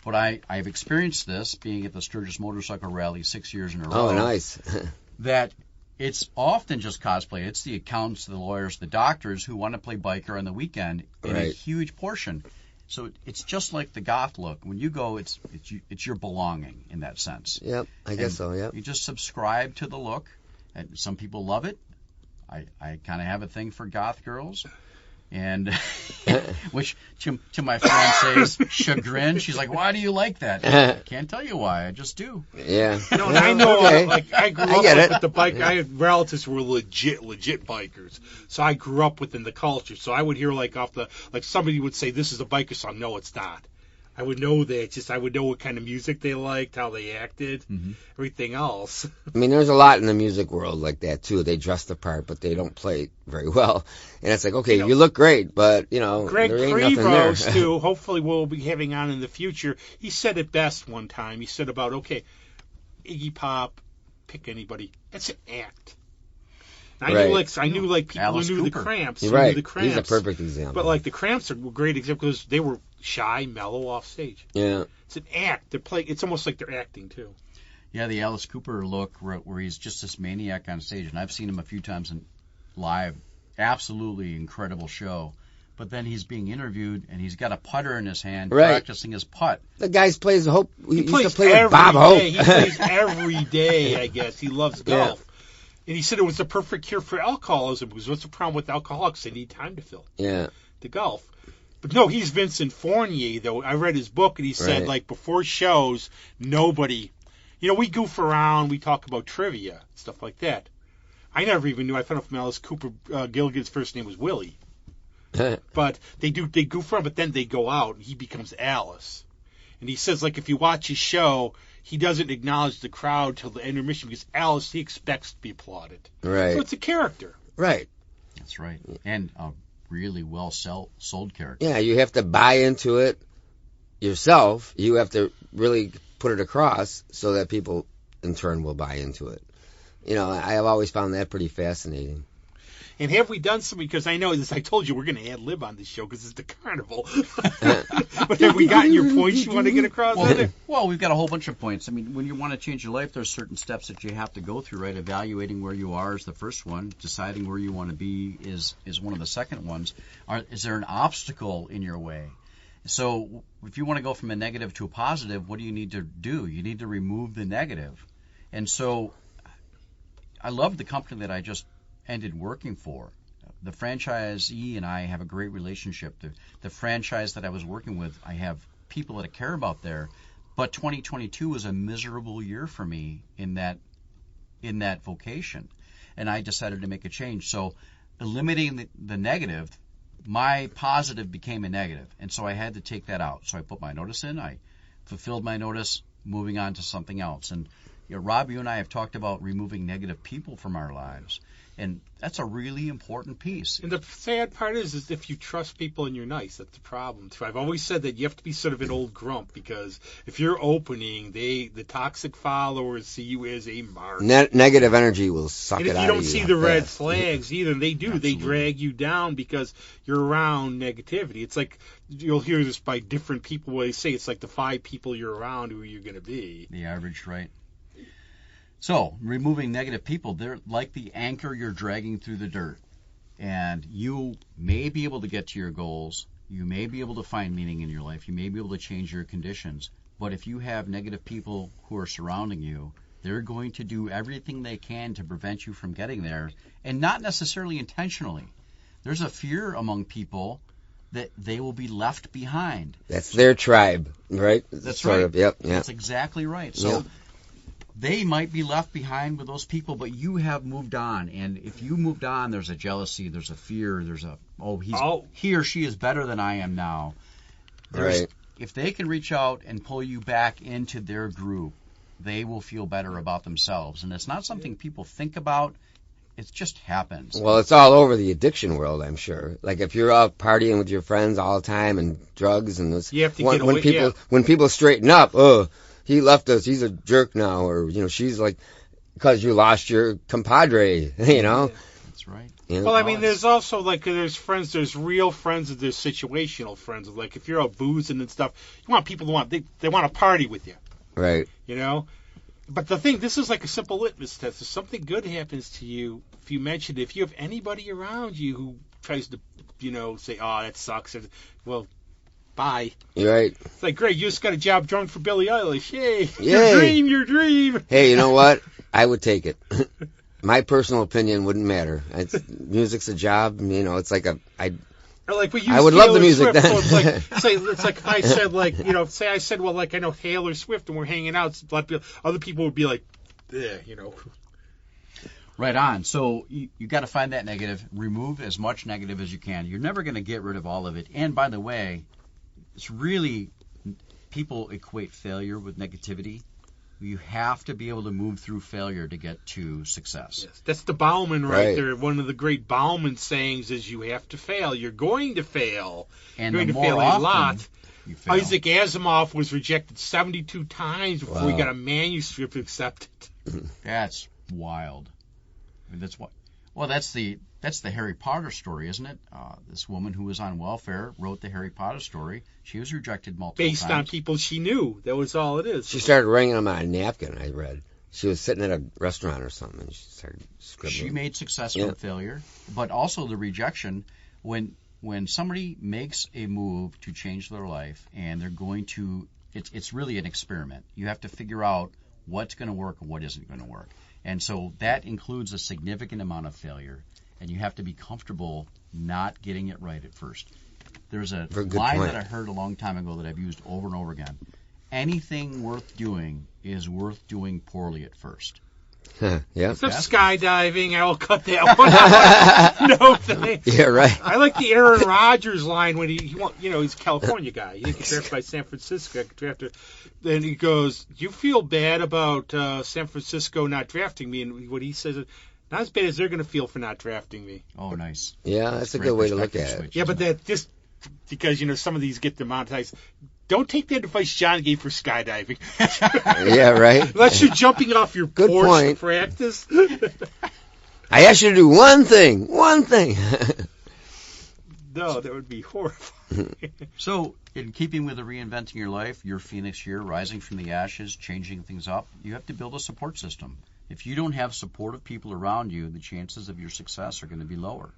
But I've experienced this being at the Sturgis Motorcycle Rally 6 years in a row. Oh, nice. That it's often just cosplay. It's the accountants, the lawyers, the doctors who want to play biker on the weekend in a huge portion. So it's just like the goth look. When you go, it's your belonging in that sense. Yep, I guess so, yep. You just subscribe to the look. And some people love it. I kind of have a thing for goth girls. And which to my fiance's chagrin, she's like, "Why do you like that?" I can't tell you why. I just do. Yeah. No, I know. Okay. Like I grew up with the bike. I had relatives who were legit bikers. So I grew up within the culture. So I would hear like somebody would say, "This is a biker song." No, it's not. I would know that. Just I would know what kind of music they liked, how they acted, everything else. I mean, there's a lot in the music world like that, too. They dress the part, but they don't play very well. And it's like, okay, you look great, but, Greg there ain't nothing there. Prevost, too, hopefully we'll be having on in the future. He said it best one time. He said about, okay, Iggy Pop, pick anybody. It's an act. I knew people Alice who knew Cooper. the Cramps. You're right. Knew the Cramps. He's a perfect example. But like the Cramps are a great example because they were shy, mellow off stage. Yeah. It's an act. They're playing. It's almost like they're acting too. Yeah, the Alice Cooper look where he's just this maniac on stage, and I've seen him a few times in live. Absolutely incredible show. But then he's being interviewed, and he's got a putter in his hand, practicing his putt. The guy plays Hope. He used plays to play with Bob Hope. He plays every day, I guess. He loves golf. Yeah. And he said it was the perfect cure for alcoholism because what's the problem with alcoholics? They need time to fill. Yeah. The golf. But no, he's Vincent Fournier, though. I read his book, and he said, like, before shows, nobody... we goof around, we talk about trivia, stuff like that. I never even knew. I found out from Alice Cooper, Gilligan's first name was Willie. But they goof around, but then they go out, and he becomes Alice. And he says, like, if you watch his show, he doesn't acknowledge the crowd till the intermission because Alice, he expects to be applauded. Right. So it's a character. Right. That's right. And a really well sold character. Yeah, you have to buy into it yourself. You have to really put it across so that people, in turn, will buy into it. I have always found that pretty fascinating. And have we done something? Because I know, as I told you, we're going to ad lib on this show because it's the Carnival. But have we gotten your points you want to get across? Well, we've got a whole bunch of points. I mean, when you want to change your life, there's certain steps that you have to go through, right? Evaluating where you are is the first one. Deciding where you want to be is one of the second ones. Is there an obstacle in your way? So if you want to go from a negative to a positive, what do you need to do? You need to remove the negative. And so I love the company that I just ended working for. The franchisee and I have a great relationship. The franchise that I was working with, I have people that I care about there. But 2022 was a miserable year for me in that vocation, and I decided to make a change. So eliminating the negative, my positive became a negative, and so I had to take that out. So I put my notice in. I fulfilled my notice, moving on to something else. And Rob, you and I have talked about removing negative people from our lives. And that's a really important piece. And the sad part is if you trust people and you're nice, that's the problem too. I've always said that you have to be sort of an old grump because if you're opening, the toxic followers see you as a mark. Negative energy will suck it out of you. And if you don't see the red flags either, they do. Absolutely. They drag you down because you're around negativity. It's like you'll hear this by different people where they say it's like the 5 people you're around who you're going to be. The average, right? So, removing negative people, they're like the anchor you're dragging through the dirt. And you may be able to get to your goals. You may be able to find meaning in your life. You may be able to change your conditions. But if you have negative people who are surrounding you, they're going to do everything they can to prevent you from getting there, and not necessarily intentionally. There's a fear among people that they will be left behind. That's their tribe, right? That's sort right. Of, yep. That's exactly right. So they might be left behind with those people, but you have moved on. And if you moved on, there's a jealousy, there's a fear, there's a, he or she is better than I am now. Right. If they can reach out and pull you back into their group, they will feel better about themselves. And it's not something people think about. It just happens. Well, it's all over the addiction world, I'm sure. Like if you're out partying with your friends all the time and drugs and this, you have to get away. When people straighten up, he left us, he's a jerk now, or she's like, because you lost your compadre, Yeah, that's right. Yeah. Well, I mean, there's also there's friends, there's real friends, and there's situational friends. Like if you're out boozing and stuff, you want people they want to party with you, right? But the thing, this is like a simple litmus test. If something good happens to you, if you have anybody around you who tries to, say, oh, that sucks, well, bye. You're right. It's like, great, you just got a job drunk for Billie Eilish. Yay. Yay. Your dream. Hey, you know what? I would take it. My personal opinion wouldn't matter. Music's a job. It's like I would love the music then. So it's like if I said say I said, well, I know Taylor Swift and we're hanging out. Other people would be like, yeah, Right on. So you got to find that negative. Remove as much negative as you can. You're never going to get rid of all of it. And by the way, it's really, people equate failure with negativity. You have to be able to move through failure to get to success. Yes, that's the Bauman right there. One of the great Bauman sayings is you have to fail. You're going to fail. And you're going to fail a lot. Isaac Asimov was rejected 72 times before he got a manuscript accepted. That's wild. I mean, that's the Harry Potter story, isn't it? This woman who was on welfare wrote the Harry Potter story. She was rejected multiple times. Based on people she knew. That was all it is. She started writing them on a napkin, I read. She was sitting at a restaurant or something, and she started scribbling. She made success from failure, but also the rejection. When somebody makes a move to change their life, and they're going to, it's really an experiment. You have to figure out what's going to work and what isn't going to work. And so that includes a significant amount of failure, and you have to be comfortable not getting it right at first. There's a line that I heard a long time ago that I've used over and over again. Anything worth doing is worth doing poorly at first. Yeah. Except skydiving, I'll cut that one out. No thanks. Yeah, right. I like the Aaron Rodgers line when he's a California guy. He gets drafted by San Francisco. Then he goes, "You feel bad about San Francisco not drafting me?" And what he says is, "Not as bad as they're going to feel for not drafting me." Oh, nice. Yeah, that's a good way to look at it. Yeah, but that just because some of these get demonetized. Don't take that advice John gave for skydiving. Yeah, right. Unless you're jumping off your porch to practice. I asked you to do one thing. No, that would be horrifying. So, in keeping with the reinventing your life, your Phoenix year, rising from the ashes, changing things up, you have to build a support system. If you don't have supportive people around you, the chances of your success are going to be lower.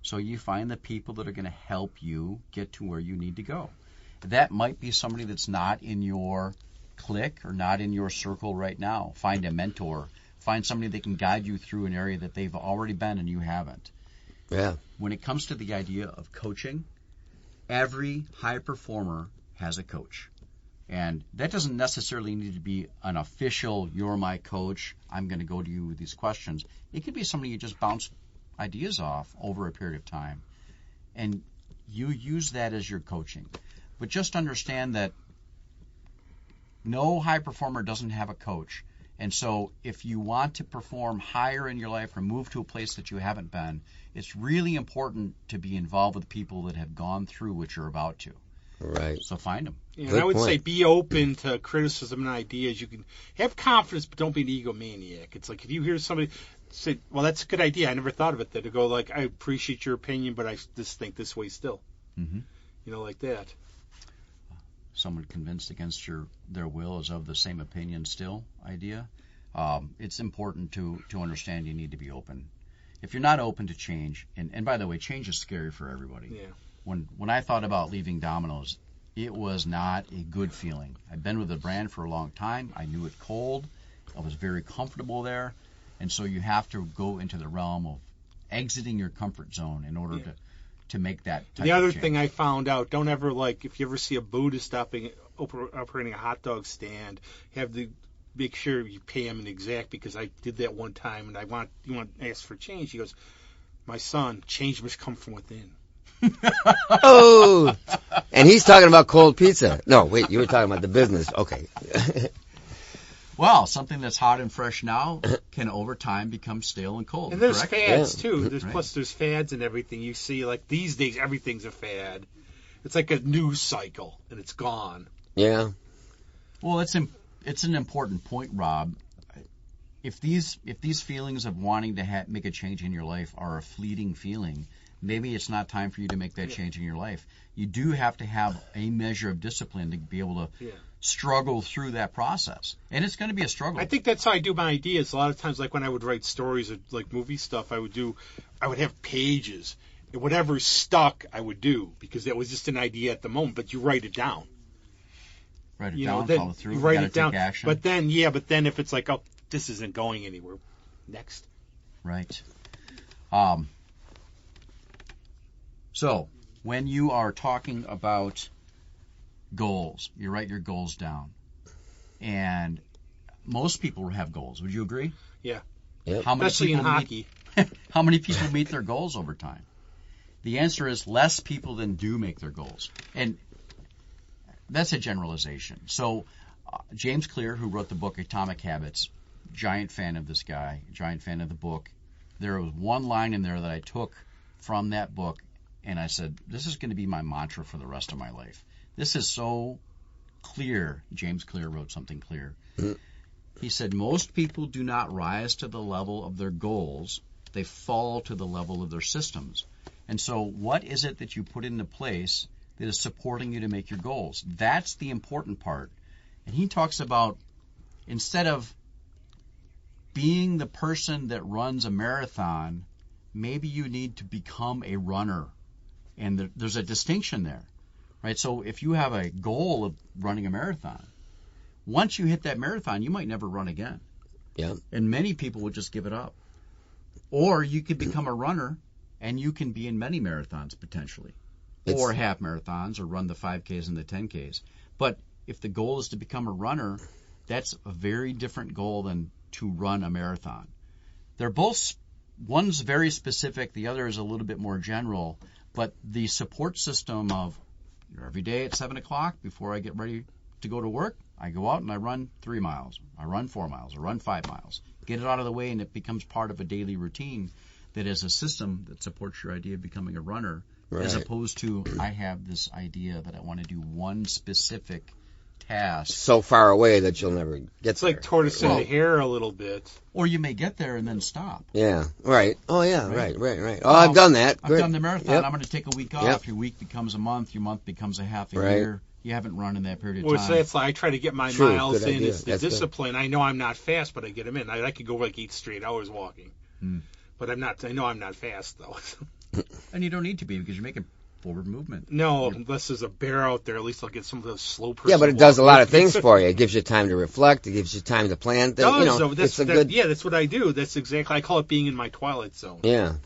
So you find the people that are going to help you get to where you need to go. That might be somebody that's not in your clique or not in your circle right now. Find a mentor. Find somebody that can guide you through an area that they've already been and you haven't. Yeah. When it comes to the idea of coaching, every high performer has a coach. And that doesn't necessarily need to be an official, you're my coach, I'm going to go to you with these questions. It could be somebody you just bounce ideas off over a period of time. And you use that as your coaching. But just understand that no high performer doesn't have a coach. And so if you want to perform higher in your life or move to a place that you haven't been, it's really important to be involved with people that have gone through what you're about to. Right. So find them. Yeah, and I would say be open to criticism and ideas. You can have confidence, but don't be an egomaniac. It's like if you hear somebody say, well, that's a good idea. I never thought of it. That to go like, I appreciate your opinion, but I just think this way still. Mm-hmm. Like that. Someone convinced against their will is of the same opinion still idea. It's important to understand you need to be open. If you're not open to change, and by the way, change is scary for everybody. Yeah. When I thought about leaving Domino's, it was not a good feeling. I'd been with the brand for a long time. I knew it cold. I was very comfortable there. And so you have to go into the realm of exiting your comfort zone in order to make that type The other of change. thing I found out, don't ever if you ever see a Buddhist operating a hot dog stand, make sure you pay him an exact, because I did that one time and you want to ask for change. He goes, my son, change must come from within. Oh, and he's talking about cold pizza. No, wait, you were talking about the business. Okay. Well, something that's hot and fresh now can over time become stale and cold. And there's correct? fads too. Right. Plus there's fads and everything. You see, like these days, everything's a fad. It's like a news cycle, and it's gone. Yeah. Well, it's an important point, Rob. If these feelings of wanting to make a change in your life are a fleeting feeling, maybe it's not time for you to make that change in your life. You do have to have a measure of discipline to be able to struggle through that process. And it's going to be a struggle. I think that's how I do my ideas. A lot of times, like when I would write stories or like movie stuff, I would have pages. And whatever stuck, I would do, because that was just an idea at the moment, but you write it down. Write it down, then follow through, you write it down. take action. But then if it's like, oh, this isn't going anywhere, next. Right. So, when you are talking about goals, you write your goals down. And most people have goals. Would you agree? Yeah. Yep. Especially in hockey. How many people meet their goals over time? The answer is less people than do make their goals. And that's a generalization. So, James Clear, who wrote the book Atomic Habits, giant fan of this guy, giant fan of the book. There was one line in there that I took from that book, and I said, this is going to be my mantra for the rest of my life. This is so clear. James Clear wrote something clear. He said, most people do not rise to the level of their goals. They fall to the level of their systems. And so what is it that you put into place that is supporting you to make your goals? That's the important part. And he talks about, instead of being the person that runs a marathon, maybe you need to become a runner. And there's a distinction there, right? So if you have a goal of running a marathon, once you hit that marathon, you might never run again. Yeah. And many people would just give it up. Or you could become a runner, and you can be in many marathons potentially, or half marathons, or run the 5Ks and the 10Ks. But if the goal is to become a runner, that's a very different goal than to run a marathon. They're both, one's very specific, the other is a little bit more general, but the support system of every day at 7 o'clock before I get ready to go to work, I go out and I run 3 miles, I run 4 miles, I run 5 miles. Get it out of the way, and it becomes part of a daily routine that is a system that supports your idea of becoming a runner, as opposed to I have this idea that I want to do one specific task. So far away that you'll never get there. It's like tortoise in the hare a little bit. Or you may get there and then stop. Yeah, right. Oh, yeah, right. Oh, I've done that. I've done the marathon. Yep. I'm going to take a week off. Yep. Your week becomes a month. Your month becomes a half a Right. year. You haven't run in that period of Well, time. so that's like I try to get my True, miles good in. idea. It's the That's good. discipline. I know I'm not fast, but I get them in. I could go like 8 straight hours walking. But I'm not. I know I'm not fast though. And you don't need to be, because you're making forward movement. No, unless there's a bear out there, at least I'll get some of those slow person. Yeah, but it does a lot of things for you. It gives you time to reflect. It gives you time to plan things. You know, that's, it's a good. Yeah, that's what I do. That's exactly. I call it being in my twilight zone. Yeah.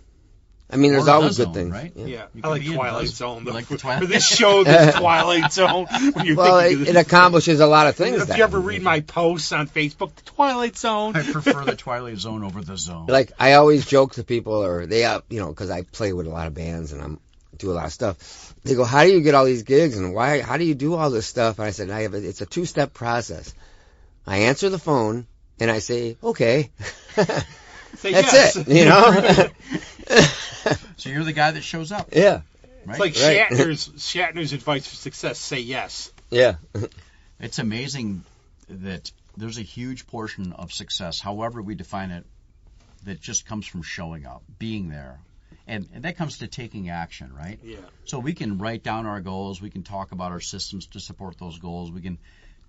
I mean, there's Or always the good zone, things. right? Yeah, You I could like be in Twilight the- Zone. you Though. like the Twilight- For this show, this Twilight Zone. When you're Well, thinking it accomplishes a lot of things. if you ever read my posts on Facebook, the Twilight Zone. I prefer the Twilight Zone over the Zone. Like, I always joke to people, or they, you know, because I play with a lot of bands and I do a lot of stuff. They go, "How do you get all these gigs, and why? How do you do all this stuff?" And I said, it's a 2-step process. I answer the phone and I say, "Okay." Say That's yes. it, you know. So you're the guy that shows up. Yeah. Right? It's like Right. Shatner's advice for success: say yes. Yeah. It's amazing that there's a huge portion of success, however we define it, that just comes from showing up, being there. And that comes to taking action, right? Yeah. So we can write down our goals. We can talk about our systems to support those goals. We can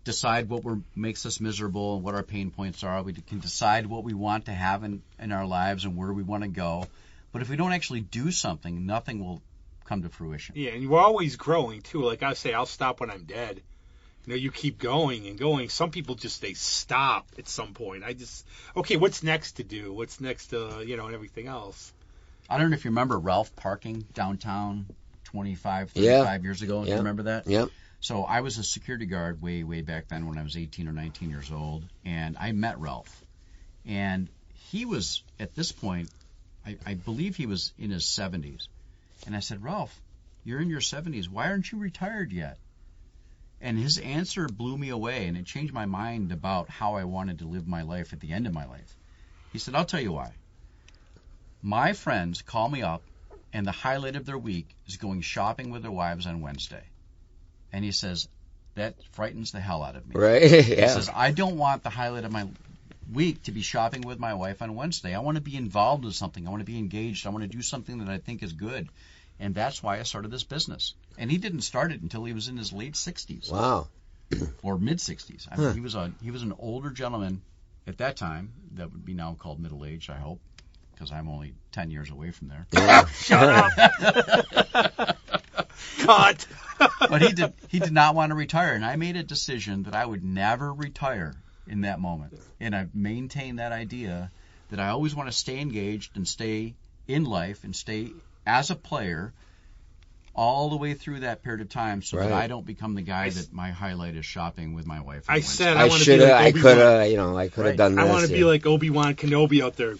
decide what makes us miserable and what our pain points are. We can decide what we want to have in our lives and where we want to go. But if we don't actually do something, nothing will come to fruition. Yeah, and you're always growing too. Like I say, I'll stop when I'm dead. You know, you keep going and going. Some people just they stop at some point. Okay, what's next to do? What's next to and everything else. I don't know if you remember Ralph parking downtown 25, 35 years ago. Do you remember that? Yep. So I was a security guard way, way back then when I was 18 or 19 years old, and I met Ralph. And he was, at this point, I believe he was in his 70s. And I said, "Ralph, you're in your 70s. Why aren't you retired yet?" And his answer blew me away, and it changed my mind about how I wanted to live my life at the end of my life. He said, I'll tell you why. My friends call me up, and the highlight of their week is going shopping with their wives on Wednesday. And he says, that frightens the hell out of me. Right? He Yeah. says, I don't want the highlight of my week to be shopping with my wife on Wednesday. I want to be involved in something. I want to be engaged. I want to do something that I think is good. And that's why I started this business. And he didn't start it until he was in his late 60s. Wow. Or mid 60s. I mean, he was an older gentleman at that time. That would be now called middle age, I hope, because I'm only 10 years away from there. Yeah. Shut up. Cut. But he did not want to retire, and I made a decision that I would never retire in that moment. And I maintained that idea that I always want to stay engaged and stay in life and stay as a player all the way through that period of time, so that I don't become the guy that my highlight is shopping with my wife. I said I want to be like I Obi-Wan. could have, I could have done this. I want to be like Obi-Wan Kenobi out there.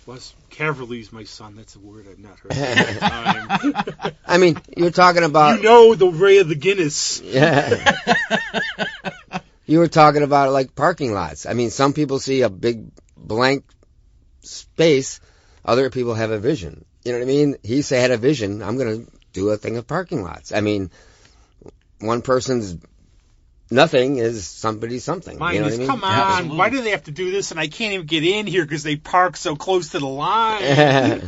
Cavalry's my son. That's a word I've not heard in a time. I mean, you're talking about... You know the Ray of the Guinness. Yeah. You were talking about like parking lots. I mean, some people see a big blank space. Other people have a vision. You know what I mean? He had a vision. I'm going to do a thing of parking lots. I mean, one person's nothing is somebody's something. Mine you know is, what I mean? come on, Absolutely. why do they have to do this and I can't even get in here because they park so close to the line?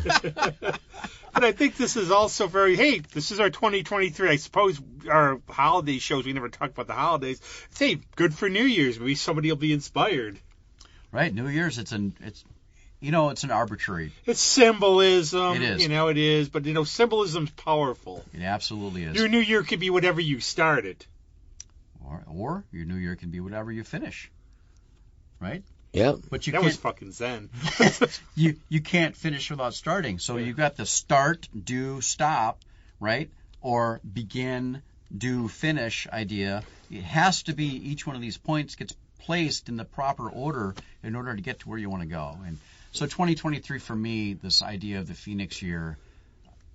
But I think this is also this is our 2023. I suppose our holiday shows, we never talk about the holidays. Hey, good for New Year's. Maybe somebody will be inspired. Right, New Year's, it's an arbitrary. It's symbolism. It is. It is. But, symbolism's powerful. It absolutely is. Your New Year could be whatever you started. Or your New Year can be whatever you finish. Right? Yep. But you That can't, was fucking zen. you can't finish without starting. So you've got the start, do, stop, right? Or begin, do, finish idea. It has to be each one of these points gets placed in the proper order in order to get to where you want to go. And so 2023 for me, this idea of the Phoenix year,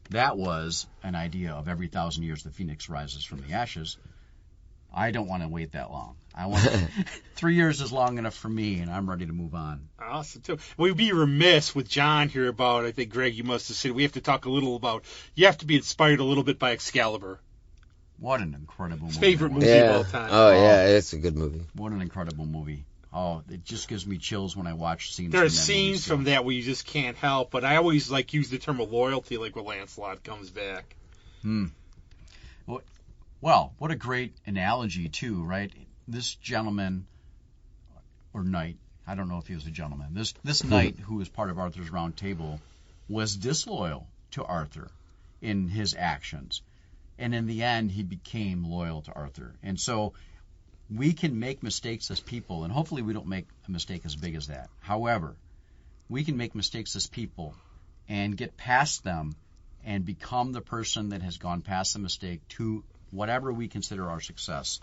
that was an idea of every 1,000 years the Phoenix rises from the ashes. I don't want to wait that long. I want 3 years is long enough for me, and I'm ready to move on. Awesome, too. We'd be remiss with John here about, I think, Greg, you must have said, we have to talk a little about, you have to be inspired a little bit by Excalibur. What an incredible movie. Favorite it was. movie of all time. Oh, yeah, it's a good movie. What an incredible movie. Oh, it just gives me chills when I watch scenes There are from that scenes movie from that where you just can't help, but I always use the term of loyalty, like when Lancelot comes back. Well, what a great analogy, too, right? This gentleman, or knight, I don't know if he was a gentleman, this knight who was part of Arthur's Round Table was disloyal to Arthur in his actions. And in the end, he became loyal to Arthur. And so we can make mistakes as people, and hopefully we don't make a mistake as big as that. However, we can make mistakes as people and get past them and become the person that has gone past the mistake to whatever we consider our success.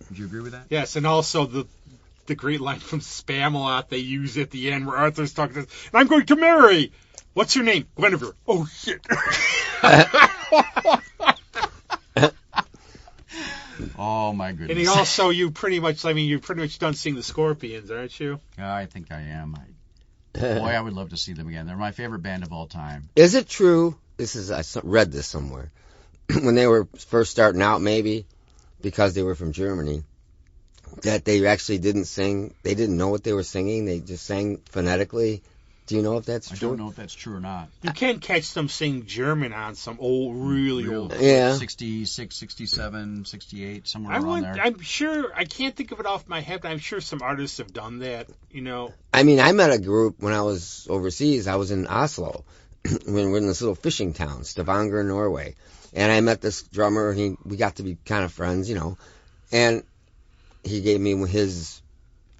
Would you agree with that? Yes, and also the great line from Spamalot they use at the end where Arthur's talking to us, and I'm going to marry. What's your name? Guinevere. Oh, shit. Oh, my goodness. And he also, you're pretty much done seeing the Scorpions, aren't you? I think I am. Boy, I would love to see them again. They're my favorite band of all time. Is it true? I read this somewhere. When they were first starting out, maybe, because they were from Germany, that they actually didn't sing. They didn't know what they were singing. They just sang phonetically. Do you know if that's true? I don't know if that's true or not. You can catch them singing German on some really old. Yeah. 66, 67, 68, somewhere around there. I'm sure, I can't think of it off my head, but I'm sure some artists have done that, I mean, I met a group when I was overseas. I was in Oslo. When we're in this little fishing town, Stavanger, Norway. And I met this drummer. We got to be kind of friends, And he gave me his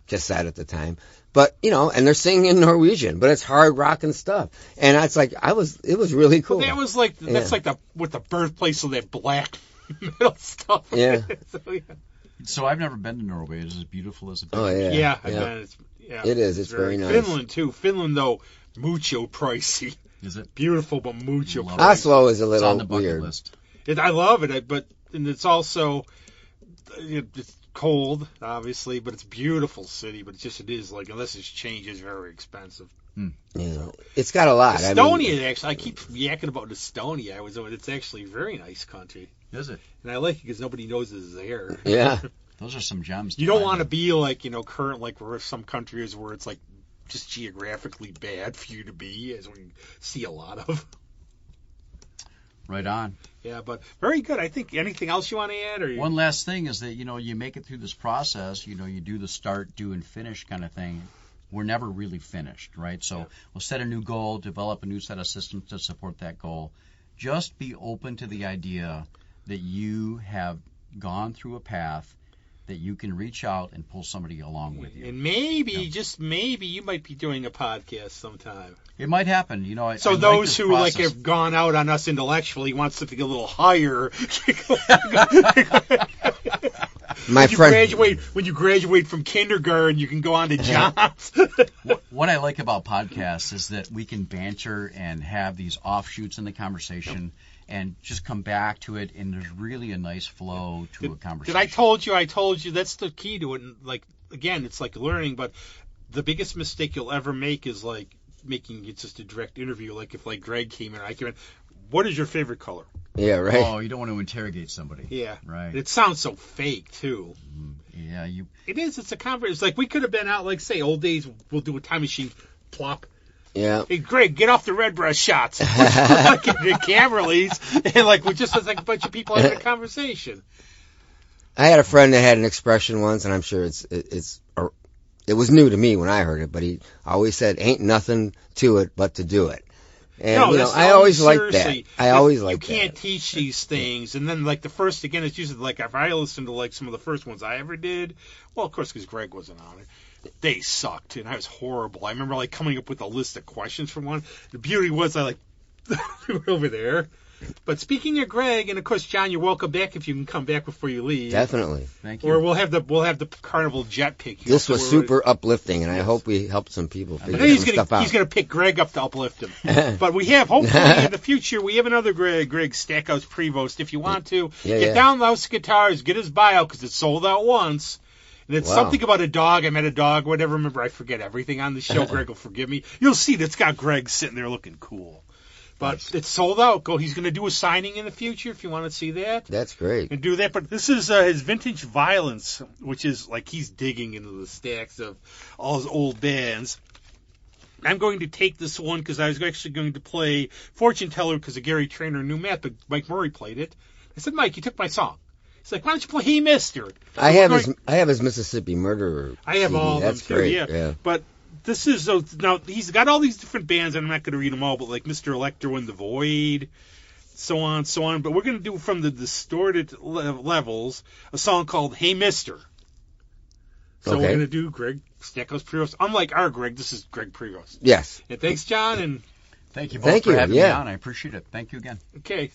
cassette at the time. But, and they're singing in Norwegian, but it's hard rock and stuff. And it's like, it was really cool. Well, that was like, that's like the birthplace of that black metal stuff. Yeah. So I've never been to Norway. Is it as beautiful as it is? Oh, yeah. Yeah, I've been. It is. It's very nice. Finland, too. Finland, though, mucho pricey. Is it? Beautiful, but mucho pricey. Oslo is a little it's on the bucket weird. list. I love it, and it's also it's cold, obviously, but it's a beautiful city. But it is like, unless it's changed, it's very expensive. Yeah, So, it's got a lot. Estonia, actually, I keep yakking about Estonia. It's actually a very nice country. Is it? And I like it because nobody knows it's there. Yeah. Those are some gems. You don't want to be like, current, like where some countries where it's like just geographically bad for you to be, as we see a lot of. Right on. Yeah, but very good. I think anything else you want to add? One last thing is that, you make it through this process, you do the start, do, and finish kind of thing. We're never really finished, right? So we'll set a new goal, develop a new set of systems to support that goal. Just be open to the idea that you have gone through a path that you can reach out and pull somebody along with you. And maybe, just maybe, you might be doing a podcast sometime. It might happen. So those who have gone out on us intellectually want something a little higher. When you graduate from kindergarten, you can go on to jobs. What I like about podcasts is that we can banter and have these offshoots in the conversation and just come back to it, and there's really a nice flow to a conversation. I told you that's the key to it. And again, it's like learning, but the biggest mistake you'll ever make is like making it just a direct interview. Like if Greg came in, I came in, what is your favorite color? Yeah, right. Oh, you don't want to interrogate somebody. Yeah. Right. It sounds so fake, too. Yeah, It is. It's a conversation. It's like we could have been out, say, old days, we'll do a time machine, plop. Yeah. Hey, Greg, get off the redbreast shots. The camera leads, and we just was like a bunch of people having a conversation. I had a friend that had an expression once, and I'm sure it was new to me when I heard it, but he always said, "Ain't nothing to it but to do it." And I always liked that. You can't teach these things. And then the first, again, it's usually if I listen to some of the first ones I ever did, well, of course, because Greg wasn't on it. They sucked, and I was horrible. I remember coming up with a list of questions for one. The beauty was I over there. But speaking of Greg, and of course, John, you're welcome back if you can come back before you leave. Definitely. Thank you. Or we'll have the Carnival jet pick you. This was super uplifting, and I hope we helped some people figure some stuff out. He's going to pick Greg up to uplift him. But we have, hopefully, in the future, we have another Greg Stackhouse Prevost. If you want to, down Louse Guitars, get his bio, because it's sold out once. And it's something about a dog. I met a dog, whatever. Remember, I forget everything on the show. Greg will forgive me. You'll see that's got Greg sitting there looking cool. But it's sold out. He's going to do a signing in the future if you want to see that. That's great. And do that. But this is his Vintage Violence, which is he's digging into the stacks of all his old bands. I'm going to take this one because I was actually going to play Fortune Teller because of Gary Traynor and New Matt, but Mike Murray played it. I said, Mike, you took my song. He's like, why don't you play Hey Mister? I have his Mississippi Murderer. I have CD. all of them That's too, great. yeah. But this is now he's got all these different bands, and I'm not going to read them all, but Mr. Electro and the Void, so on. But we're going to do from the distorted levels a song called Hey Mister. So we're going to do Greg Stackhouse Prevost. Unlike our Greg, this is Greg Prevost. Yes. And thanks, John, and thank you both for having me on. I appreciate it. Thank you again. Okay.